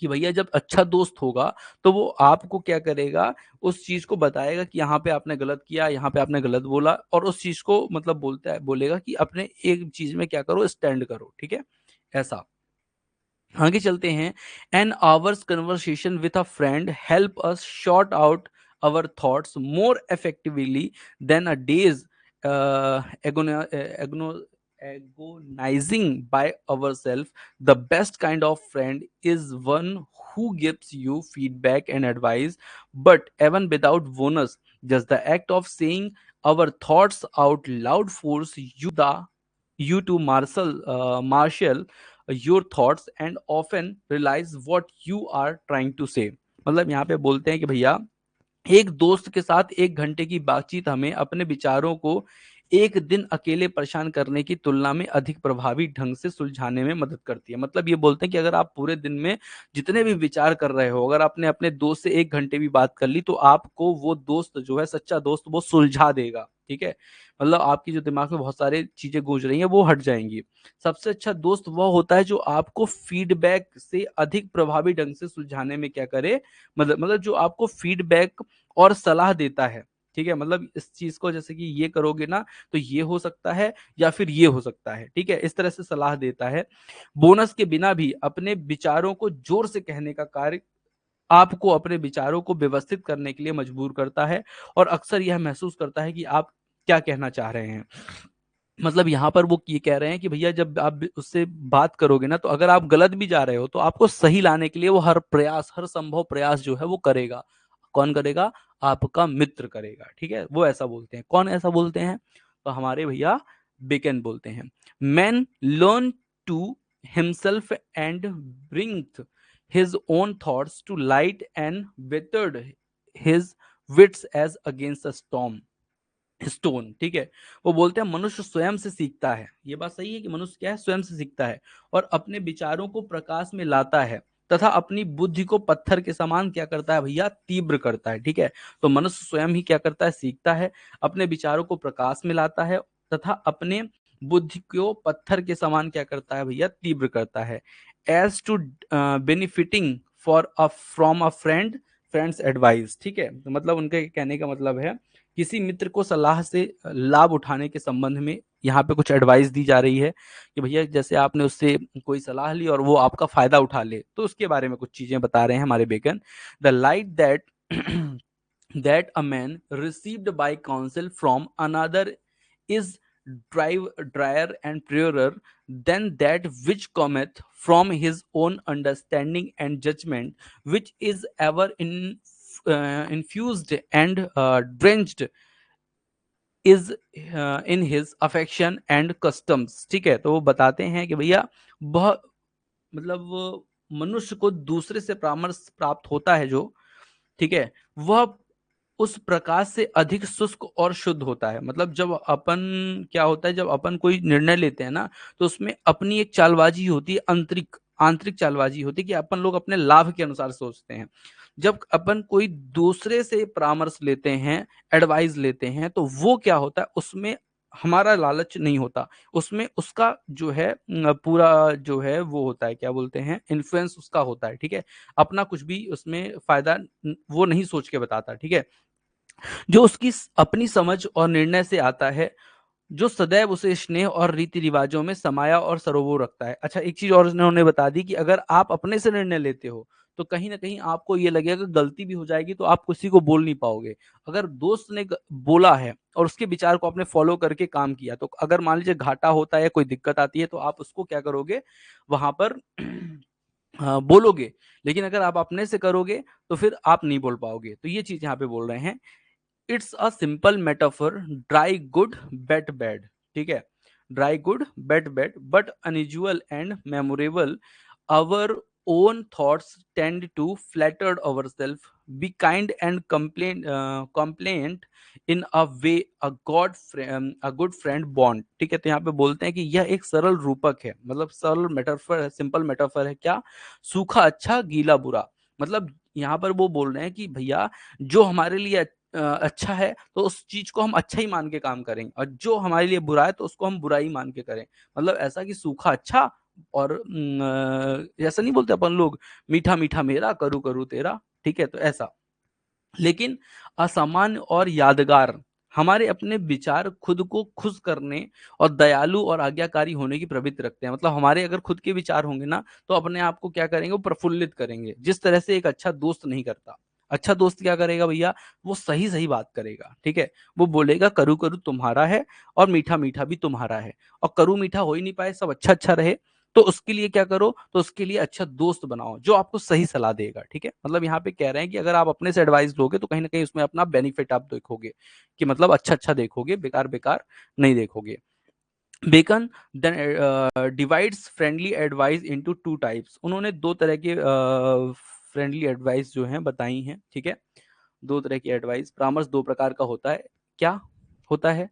S1: कि भैया जब अच्छा दोस्त होगा तो वो आपको क्या करेगा, उस चीज को बताएगा कि यहाँ पे आपने गलत किया, यहाँ पे आपने गलत बोला, और उस चीज को मतलब बोलेगा कि अपने एक चीज में क्या करो, स्टैंड करो। ठीक है, ऐसा। आगे चलते हैं। An hour's conversation with a friend help us sort out our thoughts more effectively than a day's agonizing by ourselves. The best kind of friend is one who gives you feedback and advice, but even without bonus, just the act of saying our thoughts out loud force you to marshal your thoughts and often realize what you are trying to say। मतलब यहाँ पे बोलते हैं कि भैया एक दोस्त के साथ 1 घंटे की बातचीत हमें अपने विचारों को एक दिन अकेले परेशान करने की तुलना में अधिक प्रभावी ढंग से सुलझाने में मदद करती है। मतलब ये बोलते हैं कि अगर आप पूरे दिन में जितने भी विचार कर रहे हो, अगर आपने अपने दोस्त से 1 घंटे भी बात कर ली, तो आपको वो दोस्त जो है, सच्चा दोस्त, वो सुलझा देगा। ठीक है, मतलब आपकी जो दिमाग में बहुत सारी चीजें गूंज रही हैं वो हट जाएंगी। सबसे अच्छा दोस्त वह होता है जो आपको फीडबैक से अधिक प्रभावी ढंग से सुलझाने में क्या करे, मतलब जो आपको फीडबैक और सलाह देता है। ठीक है, मतलब इस चीज को जैसे कि ये करोगे ना तो ये हो सकता है, या फिर ये हो सकता है। ठीक है, इस तरह से सलाह देता है। बोनस के बिना भी अपने विचारों को जोर से कहने का कार्य आपको अपने विचारों को व्यवस्थित करने के लिए मजबूर करता है, और अक्सर यह महसूस करता है कि आप क्या कहना चाह रहे हैं। मतलब यहाँ पर वो ये कह रहे हैं कि भैया जब आप उससे बात करोगे ना, तो अगर आप गलत भी जा रहे हो तो आपको सही लाने के लिए वो हर संभव प्रयास जो है वो करेगा। कौन करेगा? आपका मित्र करेगा। ठीक है, वो ऐसा बोलते हैं। कौन ऐसा बोलते हैं? तो हमारे भैया बेकन बोलते हैं। Man learn to himself and bring his own thoughts to light and वेथर्ड his wits as against a storm stone. ठीक है, वो बोलते हैं मनुष्य स्वयं से सीखता है। ये बात सही है कि मनुष्य क्या है, स्वयं से सीखता है, और अपने विचारों को प्रकाश में लाता है, तथा अपनी बुद्धि को पत्थर के समान क्या करता है भैया, तीव्र करता है। ठीक है, तो मनुष्य स्वयं ही क्या करता है, सीखता है, अपने विचारों को प्रकाश में लाता है, तथा अपने बुद्धि को पत्थर के समान क्या करता है भैया, तीव्र करता है। As to benefiting for a from a friend's advice. ठीक है, तो मतलब उनके कहने का मतलब है किसी मित्र को सलाह से लाभ उठाने के संबंध में यहाँ पे कुछ एडवाइस दी जा रही है कि भैया जैसे आपने उससे कोई सलाह ली और वो आपका फायदा उठा ले, तो उसके बारे में कुछ चीजें बता रहे हैं हमारे Bacon. The light that that a man received by counsel from another is drier and purer than that which cometh from his own understanding and judgment, which is ever infused and drenched is in his affection and customs. ठीक है, तो वो बताते हैं कि भैया बहुत मतलब वो मनुष्य को दूसरे से परामर्श प्राप्त होता है जो, ठीक है, वह उस प्रकाश से अधिक शुष्क और शुद्ध होता है। मतलब जब अपन क्या होता है, जब अपन कोई निर्णय लेते हैं ना, तो उसमें अपनी एक चालबाजी होती है, आंतरिक आंतरिक चालबाजी होती है कि अपन लोग अपने लाभ के अनुसार सोचते हैं। जब अपन कोई दूसरे से परामर्श लेते हैं, एडवाइस लेते हैं, तो वो क्या होता है, उसमें हमारा लालच नहीं होता उसमें, उसका जो है पूरा जो है वो होता है, क्या बोलते हैं, इन्फ्लुएंस उसका होता है, ठीक है। अपना कुछ भी उसमें फायदा वो नहीं सोच के बताता, ठीक है। जो उसकी अपनी समझ और निर्णय से आता है, जो सदैव उसे स्नेह और रीति रिवाजों में समाया और सरोवर रखता है। अच्छा, एक चीज और उन्होंने बता दी कि अगर आप अपने से निर्णय लेते हो तो कहीं ना कहीं आपको ये लगेगा कि गलती भी हो जाएगी तो आप किसी को बोल नहीं पाओगे। अगर दोस्त ने बोला है और उसके विचार को आपने फॉलो करके काम किया, तो अगर मान लीजिए घाटा होता है या कोई दिक्कत आती है तो आप उसको क्या करोगे, वहां पर बोलोगे। लेकिन अगर आप अपने से करोगे तो फिर आप नहीं बोल पाओगे। तो ये चीज यहाँ पे बोल रहे हैं। It's a simple metaphor, dry good bet bad, ठीक है। Dry good bet bad but unusual and memorable, our own thoughts tend to flatter our self, be kind and complaint in a way a good friend bond, ठीक है। तो यहाँ पे बोलते हैं कि यह एक सरल रूपक है, मतलब सरल मेटाफर है, सिंपल मेटाफर है, क्या, सूखा अच्छा गीला बुरा। मतलब यहाँ पर वो बोल रहे हैं कि भैया जो हमारे लिए अच्छा है तो उस चीज को हम अच्छा ही मान के काम करें, और जो हमारे लिए बुरा है तो उसको हम बुरा ही मान के करें। मतलब ऐसा कि सूखा अच्छा, और ऐसा नहीं बोलते अपन लोग, मीठा मीठा मेरा करू करू तेरा, ठीक है, तो ऐसा। लेकिन असामान्य और यादगार हमारे अपने विचार खुद को खुश करने और दयालु और आज्ञाकारी होने की प्रवृत्ति रखते हैं। मतलब हमारे अगर खुद के विचार होंगे ना तो अपने आप को क्या करेंगे, वो प्रफुल्लित करेंगे, जिस तरह से एक अच्छा दोस्त नहीं करता। अच्छा दोस्त क्या करेगा भैया, वो सही सही बात करेगा, ठीक है। वो बोलेगा करू करू तुम्हारा है और मीठा मीठा भी तुम्हारा है, और करू मीठा हो ही नहीं पाए, सब अच्छा अच्छा रहे, तो उसके लिए क्या करो, तो उसके लिए अच्छा दोस्त बनाओ जो आपको सही सलाह देगा, ठीक है। मतलब यहाँ पे कह रहे हैं कि अगर आप अपने से एडवाइस लोगे तो कहीं ना कहीं उसमें अपना बेनिफिट आप देखोगे, कि मतलब अच्छा अच्छा देखोगे, बेकार बेकार नहीं देखोगे। Bacon then divides friendly advice into two types. उन्होंने दो तरह के फ्रेंडली एडवाइस जो हैं बताई हैं, ठीक है। दो तरह की एडवाइस, परामर्श दो प्रकार का होता है। क्या होता है?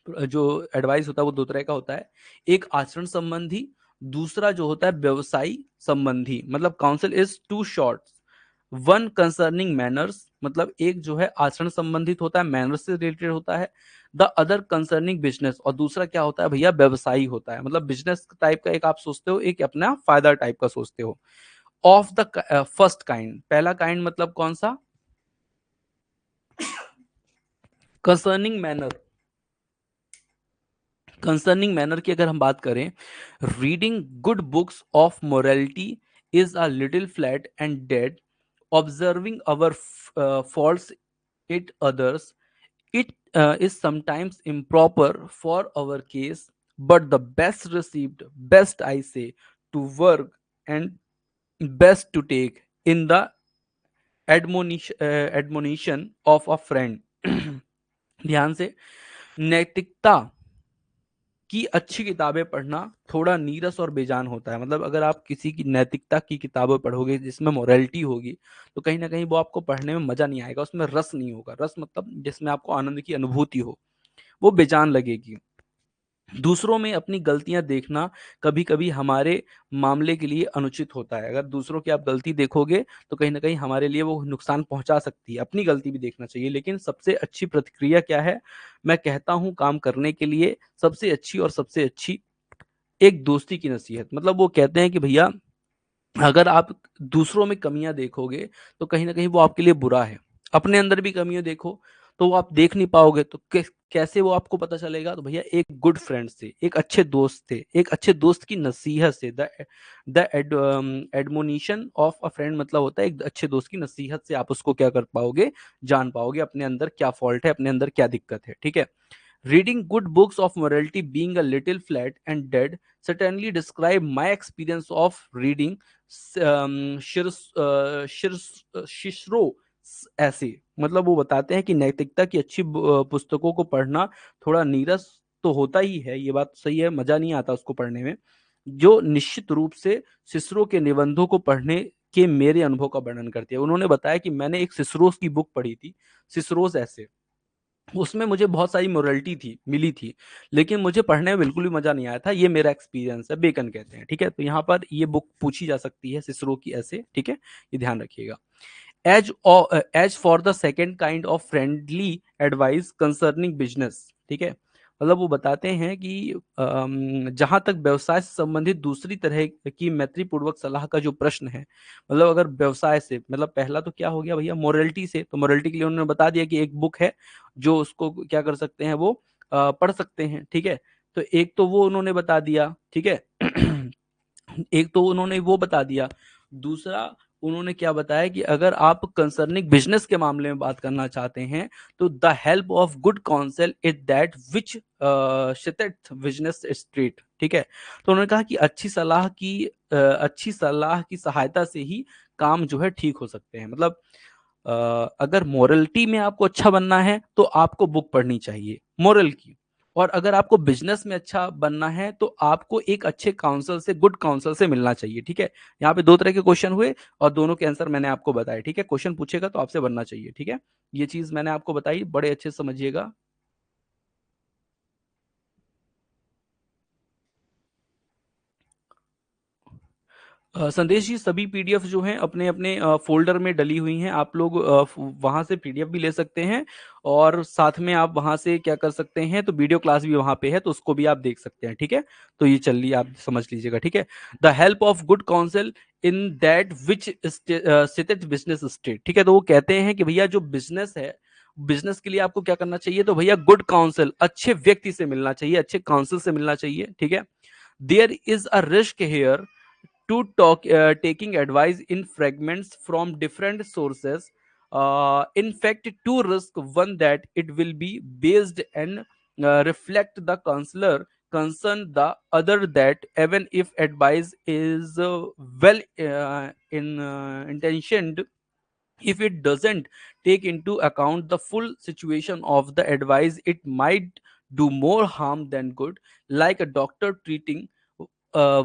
S1: जो एडवाइस होता है वो दो तरह का होता है। एक आचरण संबंधी, दूसरा जो होता है व्यवसायी संबंधी। मतलब counsel is two sort, one concerning manners, मतलब एक जो है आचरण संबंधित होता है, मैनर्स से रिलेटेड होता है। द अदर कंसर्निंग बिजनेस, और दूसरा क्या होता है भैया, व्यवसायी होता है। मतलब बिजनेस टाइप का एक आप सोचते हो, एक अपना फायदा टाइप का सोचते हो। ऑफ द फर्स्ट काइंड, पहला काइंड मतलब कौन सा, कंसर्निंग मैनर। कंसर्निंग मैनर की अगर हम बात करें, reading good books of morality is a little flat and dead, observing our faults it others, it is sometimes improper for our case, but the best received, best I say, to work and best to take in the admonition of a friend. ध्यान से, नैतिकता की अच्छी किताबें पढ़ना थोड़ा नीरस और बेजान होता है। मतलब अगर आप किसी की नैतिकता की किताबें पढ़ोगे जिसमें मोरालिटी होगी तो कहीं ना कहीं वो आपको पढ़ने में मजा नहीं आएगा, उसमें रस नहीं होगा। रस मतलब जिसमें आपको आनंद की अनुभूति हो, वो बेजान लगेगी। दूसरों में अपनी गलतियां देखना कभी कभी हमारे मामले के लिए अनुचित होता है। अगर दूसरों की आप गलती देखोगे तो कहीं ना कहीं हमारे लिए वो नुकसान पहुंचा सकती है। अपनी गलती भी देखना चाहिए, लेकिन सबसे अच्छी प्रतिक्रिया क्या है, मैं कहता हूं काम करने के लिए सबसे अच्छी और सबसे अच्छी एक दोस्ती की नसीहत। मतलब वो कहते हैं कि भैया अगर आप दूसरों में कमियां देखोगे तो कहीं ना कहीं वो आपके लिए बुरा है। अपने अंदर भी कमियां देखो तो वो आप देख नहीं पाओगे, तो कैसे वो आपको पता चलेगा, तो भैया एक गुड फ्रेंड से, एक अच्छे दोस्त से, एक अच्छे दोस्त की नसीहत से। The admonition of a friend मतलब होता है एक अच्छे दोस्त की नसीहत से आप उसको क्या कर पाओगे, जान पाओगे अपने अंदर क्या फॉल्ट है, अपने अंदर क्या दिक्कत है, ठीक है। Reading good books of morality being a little flat and dead certainly describe my experience of reading शिशरो ऐसे। मतलब वो बताते हैं कि नैतिकता की अच्छी पुस्तकों को पढ़ना थोड़ा नीरस तो होता ही है, ये बात सही है, मजा नहीं आता उसको पढ़ने में। जो निश्चित रूप से सिसरो के निबंधों को पढ़ने के मेरे अनुभव का वर्णन करती है। उन्होंने बताया कि मैंने एक सिसरोस की बुक पढ़ी थी, सिसरोस ऐसे, उसमें मुझे बहुत सारी मोरालिटी थी मिली थी, लेकिन मुझे पढ़ने में बिल्कुल भी मजा नहीं आया था। ये मेरा एक्सपीरियंस है, बेकन कहते हैं, ठीक है। तो यहाँ पर ये बुक पूछी जा सकती है सिसरो की ऐसे, ठीक है, ये ध्यान रखिएगा। As for the second kind of friendly advice concerning business. ठीक है, मतलब वो बताते हैं कि जहां तक व्यवसाय से संबंधित दूसरी तरह की मैत्रीपूर्वक सलाह का जो प्रश्न है, मतलब अगर व्यवसाय से, मतलब पहला तो क्या हो गया भैया, मोरलिटी से, तो मोरलिटी के लिए उन्होंने बता दिया कि एक बुक है जो उसको क्या कर सकते हैं, वो पढ़ सकते हैं। ठीक है, तो एक तो वो उन्होंने बता दिया। ठीक है एक तो उन्होंने वो बता दिया। दूसरा उन्होंने क्या बताया कि अगर आप कंसर्निंग बिजनेस के मामले में बात करना चाहते हैं, तो the help of good council is that which business street. ठीक है, तो उन्होंने कहा कि अच्छी सलाह की सहायता से ही काम जो है ठीक हो सकते हैं। मतलब अगर मोरलिटी में आपको अच्छा बनना है तो आपको बुक पढ़नी चाहिए मोरल की, और अगर आपको बिजनेस में अच्छा बनना है तो आपको एक अच्छे काउंसिल से, गुड काउंसिल से मिलना चाहिए। ठीक है, यहाँ पे दो तरह के क्वेश्चन हुए और दोनों के आंसर मैंने आपको बताए। ठीक है, क्वेश्चन पूछेगा तो आपसे बनना चाहिए। ठीक है, ये चीज मैंने आपको बताई, बड़े अच्छे से समझिएगा। संदेश जी, सभी पीडीएफ जो हैं अपने अपने फोल्डर में डली हुई हैं। आप लोग वहां से पीडीएफ भी ले सकते हैं, और साथ में आप वहां से क्या कर सकते हैं, तो वीडियो क्लास भी वहां पे है, तो उसको भी आप देख सकते हैं। ठीक है, तो ये चलिए आप समझ लीजिएगा। ठीक है, the help of good council in that which seated business state. ठीक है, तो वो कहते हैं कि भैया जो बिजनेस है, बिजनेस के लिए आपको क्या करना चाहिए, तो भैया गुड काउंसिल, अच्छे व्यक्ति से मिलना चाहिए, अच्छे काउंसिल से मिलना चाहिए। ठीक है, there is a risk here to taking advice in fragments from different sources. In fact, two risk: one that it will be based and reflect the counselor concern; the other that even if advice is well intentioned, if it doesn't take into account the full situation of the advice, it might do more harm than good, like a doctor treating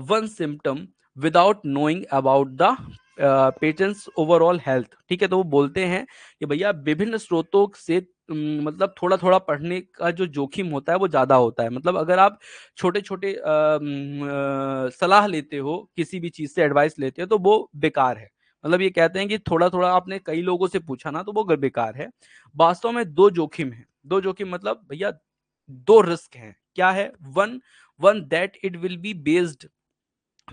S1: one symptom without knowing about the patients overall health. ठीक है, तो वो बोलते हैं कि भैया विभिन्न स्रोतों से मतलब थोड़ा थोड़ा पढ़ने का जो जोखिम होता है वो ज्यादा होता है। मतलब अगर आप छोटे छोटे सलाह लेते हो, किसी भी चीज से एडवाइस लेते हो, तो वो बेकार है। मतलब ये कहते हैं कि थोड़ा थोड़ा आपने कई लोगों से पूछा ना, तो वो बेकार है। वास्तव में दो जोखिम है, दो जोखिम मतलब भैया दो रिस्क हैं। क्या है? One one that it will be based,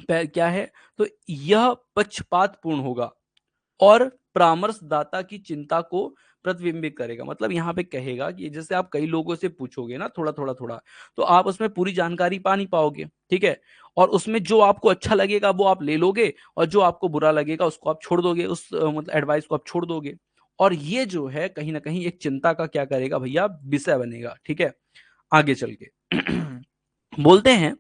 S1: क्या है, तो यह पक्षपातपूर्ण होगा और परामर्शदाता की चिंता को प्रतिबिंबित करेगा। मतलब यहाँ पे कहेगा कि जैसे आप कई लोगों से पूछोगे ना थोड़ा थोड़ा थोड़ा, तो आप उसमें पूरी जानकारी पा नहीं पाओगे। ठीक है, और उसमें जो आपको अच्छा लगेगा वो आप ले लोगे, और जो आपको बुरा लगेगा उसको आप छोड़ दोगे, उस मतलब एडवाइस को आप छोड़ दोगे। और ये जो है कहीं ना कहीं एक चिंता का क्या करेगा भैया, विषय बनेगा। ठीक है, आगे चल के बोलते हैं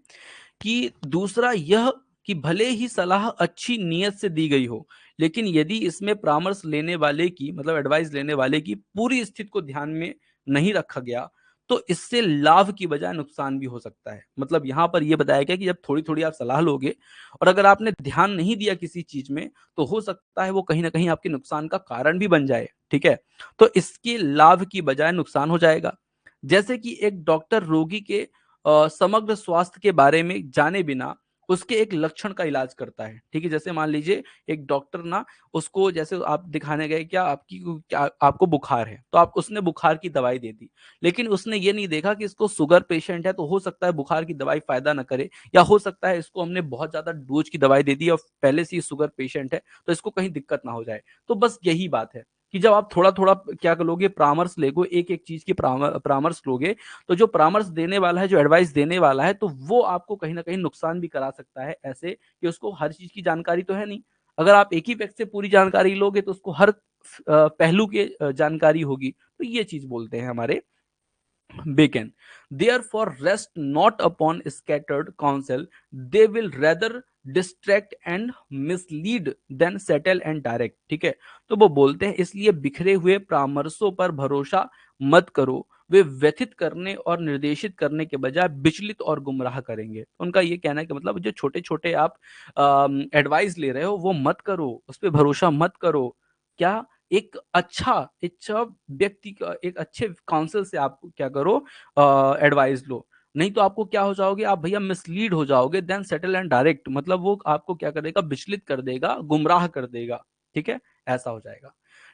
S1: कि दूसरा यह कि भले ही सलाह अच्छी नीयत से दी गई हो, लेकिन यदि इसमें परामर्श लेने वाले की, मतलब एडवाइस लेने वाले की पूरी स्थिति को ध्यान में नहीं रखा गया, तो इससे लाभ की बजाय नुकसान भी हो सकता है। मतलब यहां पर यह बताया गया कि जब थोड़ी थोड़ी आप सलाह लोगे और अगर आपने ध्यान नहीं दिया किसी चीज में, तो हो सकता है वो कहीं ना कहीं आपके नुकसान का कारण भी बन जाए। ठीक है, तो इसके लाभ की बजाय नुकसान हो जाएगा। जैसे कि एक डॉक्टर रोगी के समग्र स्वास्थ्य के बारे में जाने बिना उसके एक लक्षण का इलाज करता है। ठीक है, जैसे मान लीजिए एक डॉक्टर ना, उसको जैसे आप दिखाने गए, क्या आपको बुखार है, तो आप उसने बुखार की दवाई दे दी, लेकिन उसने ये नहीं देखा कि इसको शुगर पेशेंट है, तो हो सकता है बुखार की दवाई फायदा ना करे, या हो सकता है इसको हमने बहुत ज्यादा डोज की दवाई दे दी और पहले से ही शुगर पेशेंट है, तो इसको कहीं दिक्कत ना हो जाए। तो बस यही बात है कि जब आप थोड़ा थोड़ा क्या लोगे, परामर्श लेगो, एक एक चीज की परामर्श लोगे, तो जो परामर्श देने वाला है, जो एडवाइस देने वाला है, तो वो आपको कहीं ना कहीं नुकसान भी करा सकता है, ऐसे कि उसको हर चीज की जानकारी तो है नहीं। अगर आप एक ही व्यक्ति से पूरी जानकारी लोगे तो उसको हर पहलू की जानकारी होगी। तो ये चीज बोलते हैं हमारे Bacon. Therefore, rest not upon scattered counsel, they will rather distract and mislead than settle and direct. ठीक है, तो वो बोलते हैं इसलिए बिखरे हुए परामर्शों पर भरोसा मत करो, वे व्यथित करने और निर्देशित करने के बजाय विचलित और गुमराह करेंगे। उनका ये कहना है कि मतलब जो छोटे छोटे आप एडवाइस ले रहे हो वो मत करो, उस पर भरोसा मत करो। क्या, एक अच्छा व्यक्ति का, एक अच्छे काउंसिल से आप क्या करो, एडवाइस लो। नहीं तो आपको क्या हो जाओगे आप भैया, मिसलीड हो जाओगे, देन सेटल एंड डायरेक्ट, मतलब वो आपको क्या करेगा, विचलित कर देगा, गुमराह कर देगा। ठीक है, ऐसा हो जाएगा।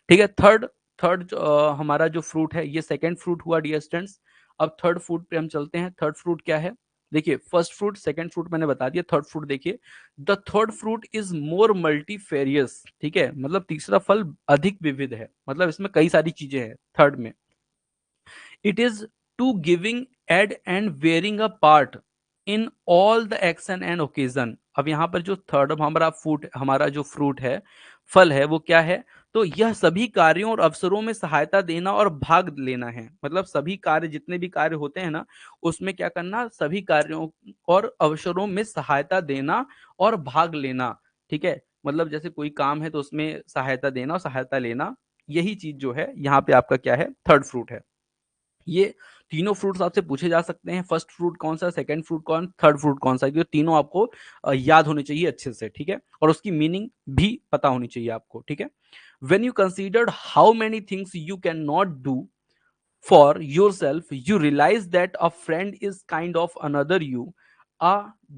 S1: ठीक है। थर्ड थर्ड हमारा जो फ्रूट है, ये सेकंड फ्रूट हुआ डियर स्टूडेंट्स। अब थर्ड फ्रूट पे हम चलते हैं। थर्ड फ्रूट क्या है? देखिए, फर्स्ट फ्रूट सेकंड फ्रूट मैंने बता दिया, थर्ड फ्रूट देखिए। The third fruit is more multifarious. ठीक है, मतलब तीसरा फल अधिक विविध है, मतलब इसमें कई सारी चीजें हैं थर्ड में। It is to giving aid and wearing a part in all the action and occasion. अब यहाँ पर जो थर्ड हमारा जो फ्रूट है, फल है, वो क्या है? तो यह सभी कार्यों और अवसरों में सहायता देना और भाग लेना है। मतलब सभी कार्य, जितने भी कार्य होते हैं ना, उसमें क्या करना? सभी कार्यों और अवसरों में सहायता देना और भाग लेना। ठीक है, मतलब जैसे कोई काम है तो उसमें सहायता देना और सहायता लेना, यही चीज जो है यहाँ पे आपका क्या है? थर्ड फ्रूट है। ये तीनों फ्रूट्स आपसे पूछे जा सकते हैं, फर्स्ट फ्रूट कौन सा, सेकंड फ्रूट कौन, थर्ड फ्रूट कौन सा, ये तीनों आपको याद होने चाहिए अच्छे से। ठीक है, और उसकी मीनिंग भी पता होनी चाहिए आपको। ठीक है, when you considered how many things you cannot do for yourself, you realize that a friend is kind of another you, a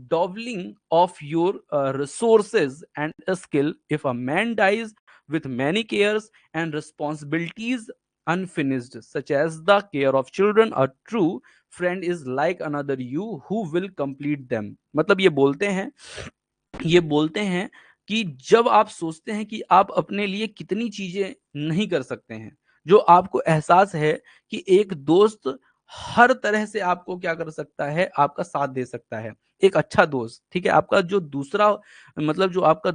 S1: doubling of your resources and a skill. If a man dies with many cares and responsibilities unfinished, such as the care of children, a true friend is like another you who will complete them. मतलब ये बोलते हैं कि जब आप सोचते हैं कि आप अपने लिए कितनी चीजें नहीं कर सकते हैं, जो आपको एहसास है कि एक दोस्त हर तरह से आपको क्या कर सकता है? आपका साथ दे सकता है। एक अच्छा दोस्त, ठीक है, आपका जो दूसरा, मतलब जो आपका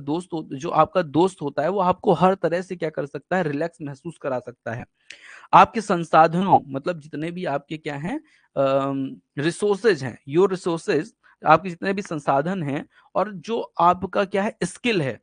S1: दोस्त होता है, वो आपको हर तरह से क्या कर सकता है? रिलैक्स महसूस करा सकता है। आपके संसाधनों, मतलब जितने भी आपके क्या हैं, रिसोर्सेज हैं, योर रिसोर्सेज, आपके जितने भी संसाधन हैं, और जो आपका क्या है? स्किल है,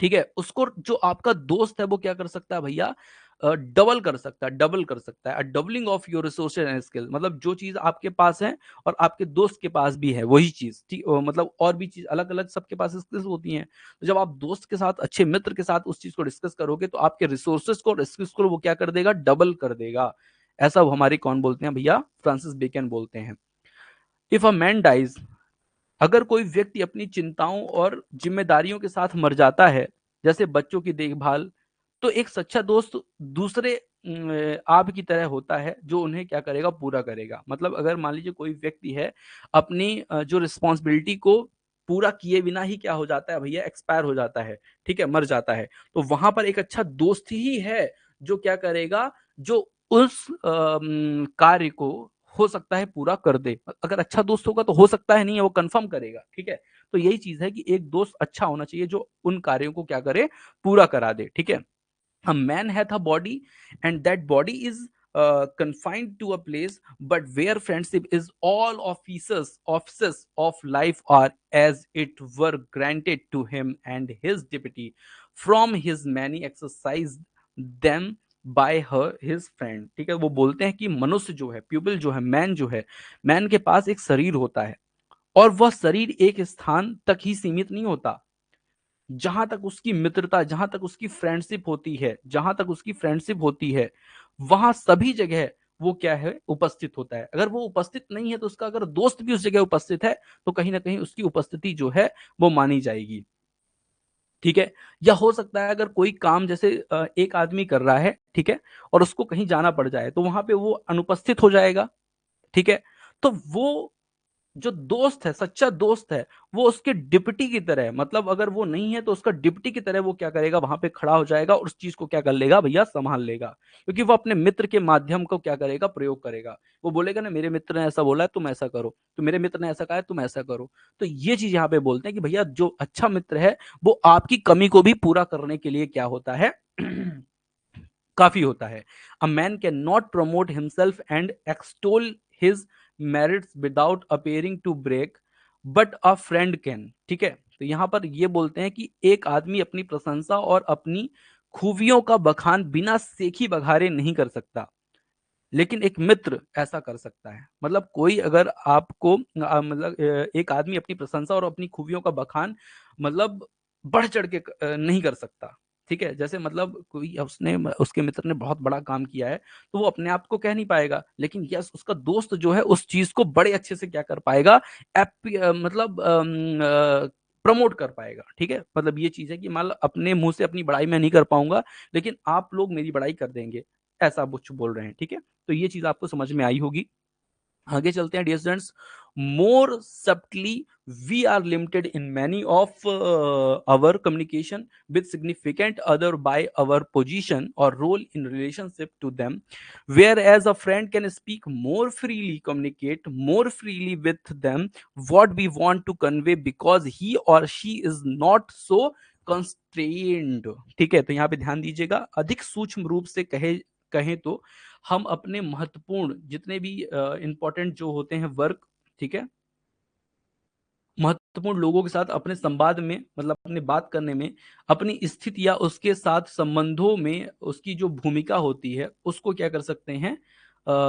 S1: ठीक है, उसको जो आपका दोस्त है वो क्या कर सकता है भैया? डबल कर सकता है, डबल कर सकता है। Doubling of your resources and skill, मतलब जो चीज आपके पास है और आपके दोस्त के पास भी है वही चीज, ठीक, मतलब और भी चीज अलग अलग सबके पास स्किल्स होती हैं। तो जब आप दोस्त के साथ, अच्छे मित्र के साथ उस चीज को डिस्कस करोगे, तो आपके रिसोर्सेज को और स्किल्स को वो क्या कर देगा? डबल कर देगा। ऐसा वो हमारे कौन बोलते हैं भैया? फ्रांसिस बेकन बोलते हैं। इफ अ मैन डाइज, अगर कोई व्यक्ति अपनी चिंताओं और जिम्मेदारियों के साथ मर जाता है, जैसे बच्चों की देखभाल, तो एक सच्चा दोस्त दूसरे आप की तरह होता है, जो उन्हें क्या करेगा? पूरा करेगा। मतलब अगर मान लीजिए कोई व्यक्ति है, अपनी जो रिस्पॉन्सिबिलिटी को पूरा किए बिना ही क्या हो जाता है भैया? एक्सपायर हो जाता है, ठीक है, मर जाता है। तो वहां पर एक अच्छा दोस्त ही है जो क्या करेगा? जो उस कार्य को हो सकता है पूरा कर दे। अगर अच्छा दोस्त होगा तो हो सकता है नहीं है, वो कंफर्म करेगा। ठीक है, तो यही चीज है कि एक दोस्त अच्छा होना चाहिए जो उन कार्यों को क्या करे? पूरा करा दे। ठीक है, a man hath a body and that body is confined to a place, but where friendship is all offices of life are as it were granted to him and his deputy from his many exercised them by her his friend। ठीक है, वो बोलते हैं कि मनुष्य जो है, pupal जो है, मैन जो है, मैन के पास एक शरीर होता है, और वह शरीर एक स्थान तक ही सीमित नहीं होता। जहां तक उसकी मित्रता, जहां तक उसकी फ्रेंडशिप होती है, जहां तक उसकी फ्रेंडशिप होती है, वहां सभी जगह वो क्या है? उपस्थित होता है। अगर वो उपस्थित नहीं है, तो उसका अगर दोस्त भी उस जगह उपस्थित है, तो कहीं ना कहीं उसकी उपस्थिति जो है वो मानी जाएगी। ठीक है, या हो सकता है अगर कोई काम जैसे एक आदमी कर रहा है, ठीक है, और उसको कहीं जाना पड़ जाए, तो वहां पे वो अनुपस्थित हो जाएगा। ठीक है, तो वो जो दोस्त है, सच्चा दोस्त है, वो उसके डिप्टी की तरह है। मतलब अगर वो नहीं है तो उसका डिप्टी की तरह वो क्या करेगा? वहां पे खड़ा हो जाएगा और उस चीज को क्या कर लेगा भैया? संभाल लेगा। क्योंकि वो अपने मित्र के माध्यम को क्या करेगा? प्रयोग करेगा। वो बोलेगा ना, मेरे मित्र ने ऐसा बोला है, तुम ऐसा करो, तो मेरे मित्र ने ऐसा कहा है, तुम ऐसा करो। तो ये चीज यहाँ पे बोलते हैं कि भैया जो अच्छा मित्र है, वो आपकी कमी को भी पूरा करने के लिए क्या होता है? काफी होता है। A man can not promote himself and extol his merits without appearing to break, but a friend can. ठीक है, तो यहां पर ये बोलते हैं कि एक आदमी अपनी प्रशंसा और अपनी खूबियों का बखान बिना सेखी बघारे नहीं कर सकता, लेकिन एक मित्र ऐसा कर सकता है। मतलब कोई अगर आपको मतलब एक आदमी अपनी प्रशंसा और अपनी खूबियों का बखान, मतलब बढ़ चढ़ के नहीं कर सकता। ठीक है, जैसे मतलब कोई उसने उसके मित्र ने बहुत बड़ा काम किया है, तो वो अपने आप को कह नहीं पाएगा, लेकिन यस, उसका दोस्त जो है उस चीज को बड़े अच्छे से क्या कर पाएगा? मतलब प्रमोट कर पाएगा। ठीक है, मतलब ये चीज है कि मान लो अपने मुंह से अपनी बड़ाई मैं नहीं कर पाऊंगा, लेकिन आप लोग मेरी बड़ाई कर देंगे, ऐसा कुछ बोल रहे हैं। ठीक है, तो ये चीज आपको समझ में आई होगी। आगे चलते हैं dear students. More subtly we are limited in many of our communication with significant other by our position or role in relationship to them, whereas a friend can speak more freely, communicate more freely with them what we want to convey because he or she is not so constrained। ठीक है, तो यहाँ पे ध्यान दीजिएगा, अधिक सूक्ष्म रूप से कहे कहें तो हम अपने महत्वपूर्ण जितने भी इंपॉर्टेंट जो होते हैं वर्क, ठीक है, महत्वपूर्ण लोगों के साथ अपने संवाद में, मतलब अपने बात करने में, अपनी स्थिति या उसके साथ संबंधों में उसकी जो भूमिका होती है उसको क्या कर सकते हैं,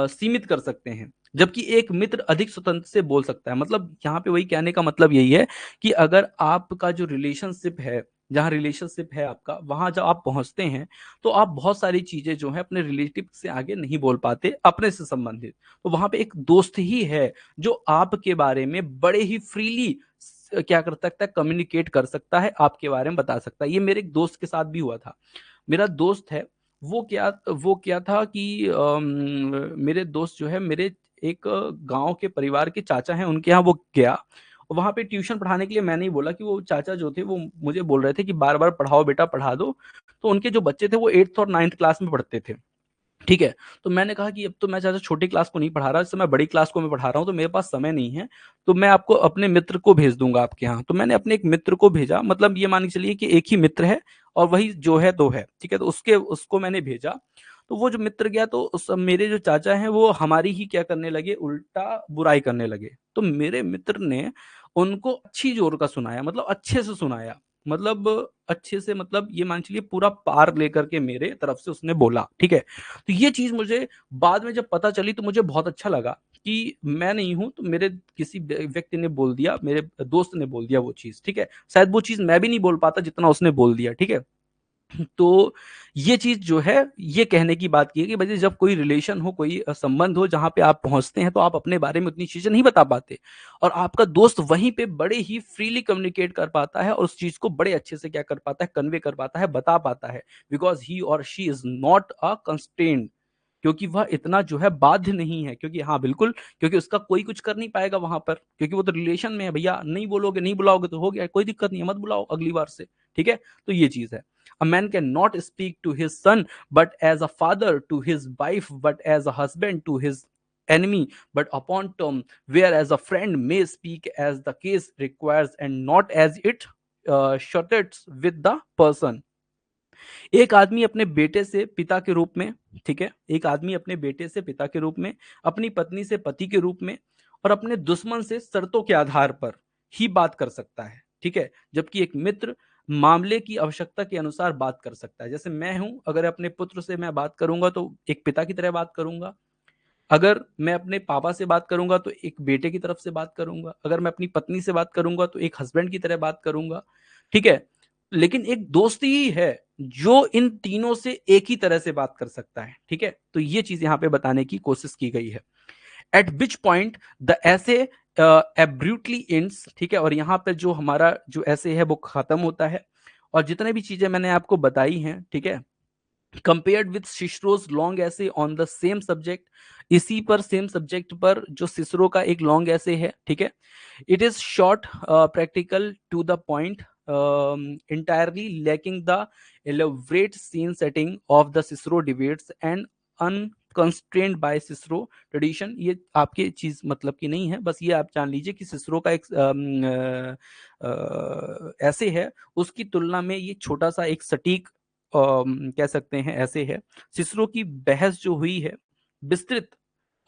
S1: सीमित कर सकते हैं, जबकि एक मित्र अधिक स्वतंत्र से बोल सकता है। मतलब यहाँ पे वही कहने का मतलब यही है कि अगर आपका जो रिलेशनशिप है, जहाँ रिलेशनशिप है आपका, वहां जब आप पहुंचते हैं तो आप बहुत सारी चीजें जो है अपने रिलेटिव से आगे नहीं बोल पाते अपने से संबंधित। तो वहां पे एक दोस्त ही है जो आपके बारे में बड़े ही फ्रीली क्या कर सकता है, कम्युनिकेट कर सकता है, आपके बारे में बता सकता है। ये मेरे एक दोस्त के साथ भी हुआ था। मेरा दोस्त है, वो क्या था कि मेरे दोस्त जो है, मेरे एक गांव के परिवार के चाचा हैं, उनके यहाँ वो गया। वहां पे ट्यूशन पढ़ाने के लिए मैंने ही बोला कि वो चाचा जो थे वो मुझे बोल रहे थे कि बार बार पढ़ाओ बेटा, पढ़ा दो। तो उनके जो बच्चे थे वो 8th और 9th क्लास में पढ़ते थे। ठीक है, तो मैंने कहा कि अब तो मैं चाचा छोटी क्लास को नहीं पढ़ा रहा, इस समय बड़ी क्लास को मैं पढ़ा रहा हूँ, तो मेरे पास समय नहीं है, तो मैं आपको अपने मित्र को भेज दूंगा आपके यहाँ। तो मैंने अपने एक मित्र को भेजा, मतलब ये मान के चलिए कि एक ही मित्र है और वही जो है दो है। ठीक है, तो उसको मैंने भेजा। तो वो जो मित्र गया तो मेरे जो चाचा हैं वो हमारी ही क्या करने लगे, उल्टा बुराई करने लगे। तो मेरे मित्र ने उनको अच्छी जोर का सुनाया, मतलब अच्छे से सुनाया, मतलब अच्छे से, मतलब ये मान चलिए पूरा पार लेकर के मेरे तरफ से उसने बोला। ठीक है, तो ये चीज मुझे बाद में जब पता चली तो मुझे बहुत अच्छा लगा कि मैं नहीं हूं तो मेरे किसी व्यक्ति ने बोल दिया, मेरे दोस्त ने बोल दिया वो चीज। ठीक है, शायद वो चीज मैं भी नहीं बोल पाता जितना उसने बोल दिया। ठीक है, तो ये चीज जो है, ये कहने की बात की है कि भाई जब कोई रिलेशन हो, कोई संबंध हो जहां पे आप पहुंचते हैं तो आप अपने बारे में उतनी चीजें नहीं बता पाते, और आपका दोस्त वहीं पे बड़े ही फ्रीली कम्युनिकेट कर पाता है और उस चीज को बड़े अच्छे से क्या कर पाता है, कन्वे कर पाता है, बता पाता है, बिकॉज ही और she is not a constraint, क्योंकि वह इतना जो है बाध्य नहीं है। क्योंकि हाँ बिल्कुल, क्योंकि उसका कोई कुछ कर नहीं पाएगा वहां पर, क्योंकि वो तो रिलेशन में है भैया, नहीं बोलोगे, नहीं बुलाओगे तो हो गया, कोई दिक्कत नहीं है, मत बुलाओ अगली बार से। ठीक है, तो ये चीज है। A man cannot speak to his son but as a father to his wife, but as a husband to his enemy, but upon term, whereas a friend may speak as the case requires and not as it shutters with the person। एक आदमी अपने बेटे से पिता के रूप में, ठीक है, एक आदमी अपने बेटे से पिता के रूप में, अपनी पत्नी से पति के रूप में, और अपने दुश्मन से शर्तों के आधार पर ही बात कर सकता है। ठीक है, जबकि एक मित्र मामले की आवश्यकता के अनुसार बात कर सकता है। जैसे मैं हूं, अगर अपने पुत्र से मैं बात करूंगा तो एक पिता की तरह बात करूंगा, अगर मैं अपने पापा से बात करूंगा तो एक बेटे की तरफ से बात करूंगा, अगर मैं अपनी पत्नी से बात करूंगा तो एक हस्बैंड की तरह बात करूंगा। ठीक है, लेकिन एक दोस्त ही है जो इन तीनों से एक ही तरह से बात कर सकता है। ठीक है, तो ये चीज यहां पे बताने की कोशिश की गई है। एट विच पॉइंट द ऐसे एब्रूटली एंड्स। ठीक है, और यहाँ पे जो हमारा जो ऐसे है वो खत्म होता है, और जितने भी चीजें मैंने आपको बताई हैं, ठीक है, कंपेयर्ड विथ सिसरोज लॉन्ग ऐसे ऑन द सेम सब्जेक्ट, इसी पर सेम सब्जेक्ट पर जो सिसरो का एक लॉन्ग ऐसे है। ठीक है, it is short, practical, to the point, entirely lacking the elaborate scene setting of the Cicero debates and unconstrained by Cicero tradition। ये आपके चीज मतलब की नहीं है, बस ये आप जान लीजिए कि सिसरो का एक ऐसे है, उसकी तुलना में ये छोटा सा एक सटीक कह सकते हैं ऐसे है। सिसरो की बहस जो हुई है विस्तृत,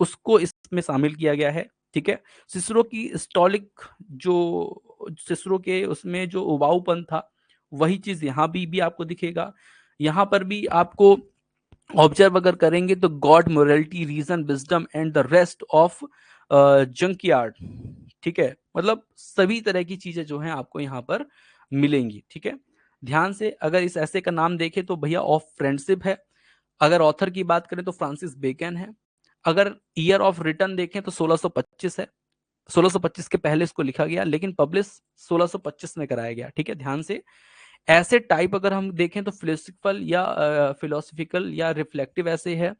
S1: उसको इसमें शामिल किया गया है। ठीक है, सिसरो की स्टॉलिक जो सिसरो के उसमें जो उबाऊपन था, वही चीज यहाँ भी आपको दिखेगा। यहाँ पर भी आपको ऑब्जर्व अगर करेंगे तो God, morality, reason, wisdom and the rest of junkyard. ठीक है, मतलब सभी तरह की चीजें जो हैं आपको यहाँ पर मिलेंगी। ठीक है, ध्यान से अगर इस ऐसे का नाम देखें तो भैया ऑफ फ्रेंडशिप है। अगर ऑथर की बात करें तो फ्रांसिस बेकन है। अगर ईयर ऑफ रिटर्न देखें तो 1625 है। 1625 के पहले इसको लिखा गया, लेकिन पब्लिश 1625 में कराया गया। ठीक है, ध्यान से। ऐसे टाइप अगर हम देखें तो फिलोसफिकल या रिफ्लेक्टिव ऐसे है।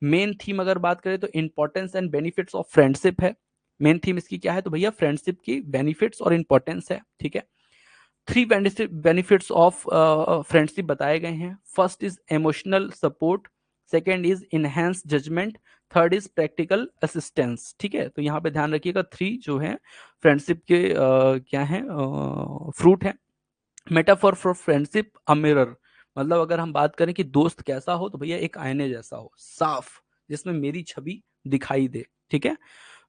S1: मेन थीम अगर बात करें तो importance and benefits of friendship है। मेन थीम इसकी क्या है, तो भैया फ्रेंडशिप की बेनिफिट्स और इंपॉर्टेंस है। ठीक है, 3 बेनिफिट्स ऑफ फ्रेंडशिप बताए गए हैं। First is emotional support, second is enhance judgement, third is practical assistance. ठीक है, तो यहाँ पे ध्यान रखिएगा 3 जो है फ्रेंडशिप के क्या है फ्रूट है। Metaphor for friendship a mirror, मतलब अगर हम बात करें कि दोस्त कैसा हो, तो भैया एक आईने जैसा हो, साफ, जिसमें मेरी छवि दिखाई दे। ठीक है,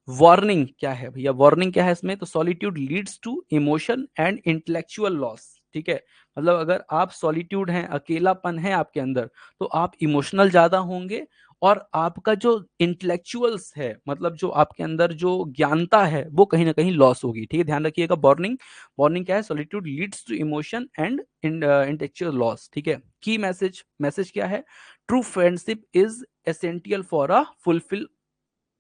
S1: वार्निंग क्या है भैया, वार्निंग क्या है इसमें, तो solitude leads to emotion and intellectual loss. ठीक है, मतलब अगर आप सॉलिट्यूड हैं, अकेलापन है आपके अंदर, तो आप इमोशनल ज्यादा होंगे, और आपका जो इंटेलेक्चुअल्स है, मतलब जो आपके अंदर जो ज्ञानता है, वो कहीं ना कहीं लॉस होगी। ठीक है, ध्यान रखिएगा। वार्निंग, वार्निंग क्या है, solitude leads to emotion and intellectual loss. ठीक है, की मैसेज, मैसेज क्या है, true friendship is essential for a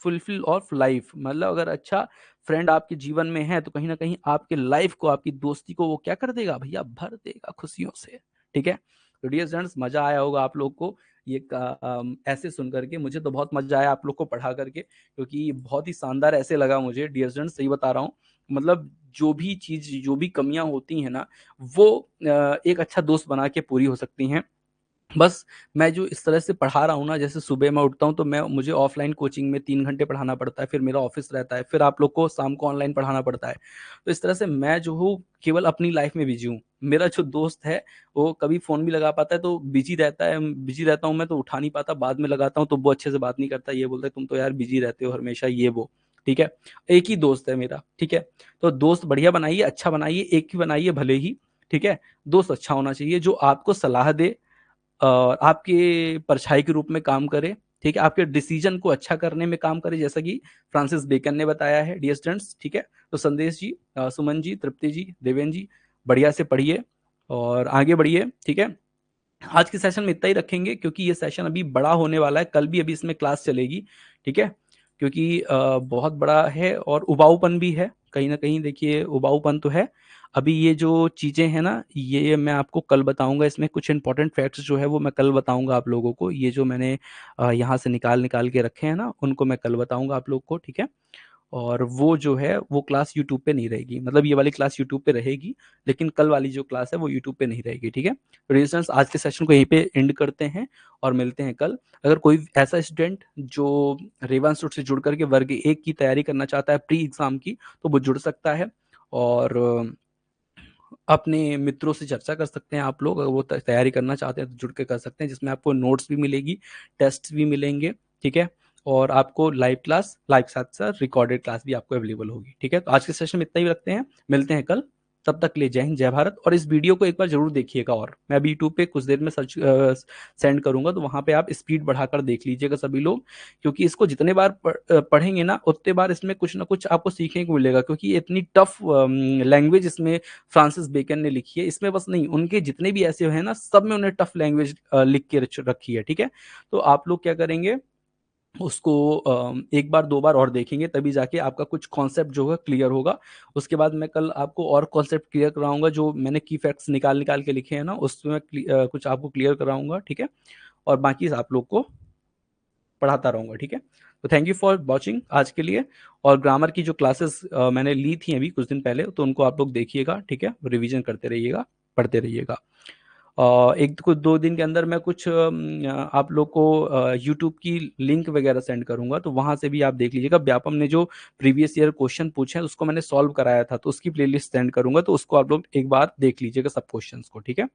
S1: fulfil of life, मतलब अगर अच्छा फ्रेंड आपके जीवन में है, तो कहीं ना कहीं आपके लाइफ को, आपकी दोस्ती को वो क्या कर देगा भैया, भर देगा खुशियों से। ठीक है, तो डियर स्टूडेंट्स, मजा आया होगा आप लोग को ये ऐसे सुन करके। मुझे तो बहुत मजा आया आप लोग को पढ़ा करके, क्योंकि बहुत ही शानदार ऐसे लगा मुझे। डियर स्टूडेंट्स, सही बता रहा हूँ, मतलब जो भी चीज, जो भी कमियां होती हैं ना, वो एक अच्छा दोस्त बना के पूरी हो सकती हैं। बस मैं जो इस तरह से पढ़ा रहा हूँ ना, जैसे सुबह मैं उठता हूँ तो मैं मुझे ऑफलाइन कोचिंग में 3 घंटे पढ़ाना पड़ता है, फिर मेरा ऑफिस रहता है, फिर आप लोग को शाम को ऑनलाइन पढ़ाना पड़ता है। तो इस तरह से मैं जो हूँ केवल अपनी लाइफ में बिजी हूँ। मेरा जो दोस्त है वो कभी फोन भी लगा पाता है तो बिजी रहता है, बिजी रहता हूँ मैं तो उठा नहीं पाता, बाद में लगाता हूँ तो वो अच्छे से बात नहीं करता, ये बोलता है तुम तो यार बिजी रहते हो हमेशा, ये वो। ठीक है, एक ही दोस्त है मेरा। ठीक है, तो दोस्त बढ़िया बनाइए, अच्छा बनाइए, एक ही बनाइए भले ही। ठीक है, दोस्त अच्छा होना चाहिए जो आपको सलाह दे और आपके परछाई के रूप में काम करे। ठीक है, आपके डिसीजन को अच्छा करने में काम करे, जैसा कि फ्रांसिस बेकन ने बताया है। डियर स्टूडेंट्स, ठीक है, तो संदेश जी, सुमन जी, तृप्ति जी, देवेन जी, बढ़िया से पढ़िए और आगे बढ़िए। ठीक है, आज के सेशन में इतना ही रखेंगे, क्योंकि ये सेशन अभी बड़ा होने वाला है, कल भी अभी इसमें क्लास चलेगी। ठीक है, क्योंकि बहुत बड़ा है और उबाऊपन भी है, कहीं ना कहीं देखिए उबाऊपन तो है। अभी ये जो चीजें हैं ना, ये मैं आपको कल बताऊंगा, इसमें कुछ इंपॉर्टेंट फैक्ट्स जो है वो मैं कल बताऊंगा आप लोगों को। ये जो मैंने यहाँ से निकाल निकाल के रखे हैं ना, उनको मैं कल बताऊंगा आप लोग को। ठीक है, और वो जो है वो क्लास यूट्यूब पे नहीं रहेगी, मतलब ये वाली क्लास यूट्यूब पे रहेगी, लेकिन कल वाली जो क्लास है वो यूट्यूब पे नहीं रहेगी। ठीक है, तो रेजिस्टेंस, आज के सेशन को यहीं पे एंड करते हैं और मिलते हैं कल। अगर कोई ऐसा स्टूडेंट जो रेवा इंस्टीट्यूट से जुड़ करके वर्ग 1 की तैयारी करना चाहता है प्री एग्जाम की, तो वो जुड़ सकता है, और अपने मित्रों से चर्चा कर सकते हैं आप लोग, अगर वो तैयारी करना चाहते हैं तो जुड़ के कर सकते हैं, जिसमें आपको नोट्स भी मिलेगी, टेस्ट भी मिलेंगे। ठीक है, और आपको लाइव क्लास, लाइव साथ साथ रिकॉर्डेड क्लास भी आपको अवेलेबल होगी। ठीक है, तो आज के सेशन में इतना ही रखते हैं, मिलते हैं कल। तब तक के लिए जय हिंद, जय भारत। और इस वीडियो को एक बार जरूर देखिएगा, और मैं अभी यूट्यूब पे कुछ देर में सर्च सेंड करूंगा, तो वहां पे आप स्पीड बढ़ाकर देख लीजिएगा सभी लोग, क्योंकि इसको जितने बार पढ़ेंगे ना, उतने बार इसमें कुछ ना कुछ आपको सीखने को मिलेगा, क्योंकि ये इतनी टफ लैंग्वेज इसमें फ्रांसिस बेकन ने लिखी है। इसमें बस नहीं, उनके जितने भी ऐसे हैं ना, सब में उन्हें टफ लैंग्वेज लिख के रखी है। ठीक है, तो आप लोग क्या करेंगे, उसको एक बार दो बार और देखेंगे, तभी जाके आपका कुछ कॉन्सेप्ट जो है क्लियर होगा। उसके बाद मैं कल आपको और कॉन्सेप्ट क्लियर कराऊंगा, जो मैंने की फैक्ट्स निकाल निकाल के लिखे हैं ना, उसमें कुछ आपको क्लियर कराऊंगा। ठीक है, और बाकी आप लोग को पढ़ाता रहूंगा। ठीक है, तो थैंक यू फॉर वॉचिंग आज के लिए। और ग्रामर की जो क्लासेस मैंने ली थी अभी कुछ दिन पहले, तो उनको आप लोग देखिएगा। ठीक है, रिवीजन करते रहिएगा, पढ़ते रहिएगा। एक कुछ 2 दिन के अंदर मैं कुछ आप लोग को यूट्यूब की लिंक वगैरह सेंड करूंगा, तो वहां से भी आप देख लीजिएगा। व्यापम ने जो प्रीवियस ईयर क्वेश्चन पूछे हैं उसको मैंने सॉल्व कराया था, तो उसकी प्लेलिस्ट सेंड करूंगा, तो उसको आप लोग एक बार देख लीजिएगा सब क्वेश्चंस को। ठीक है।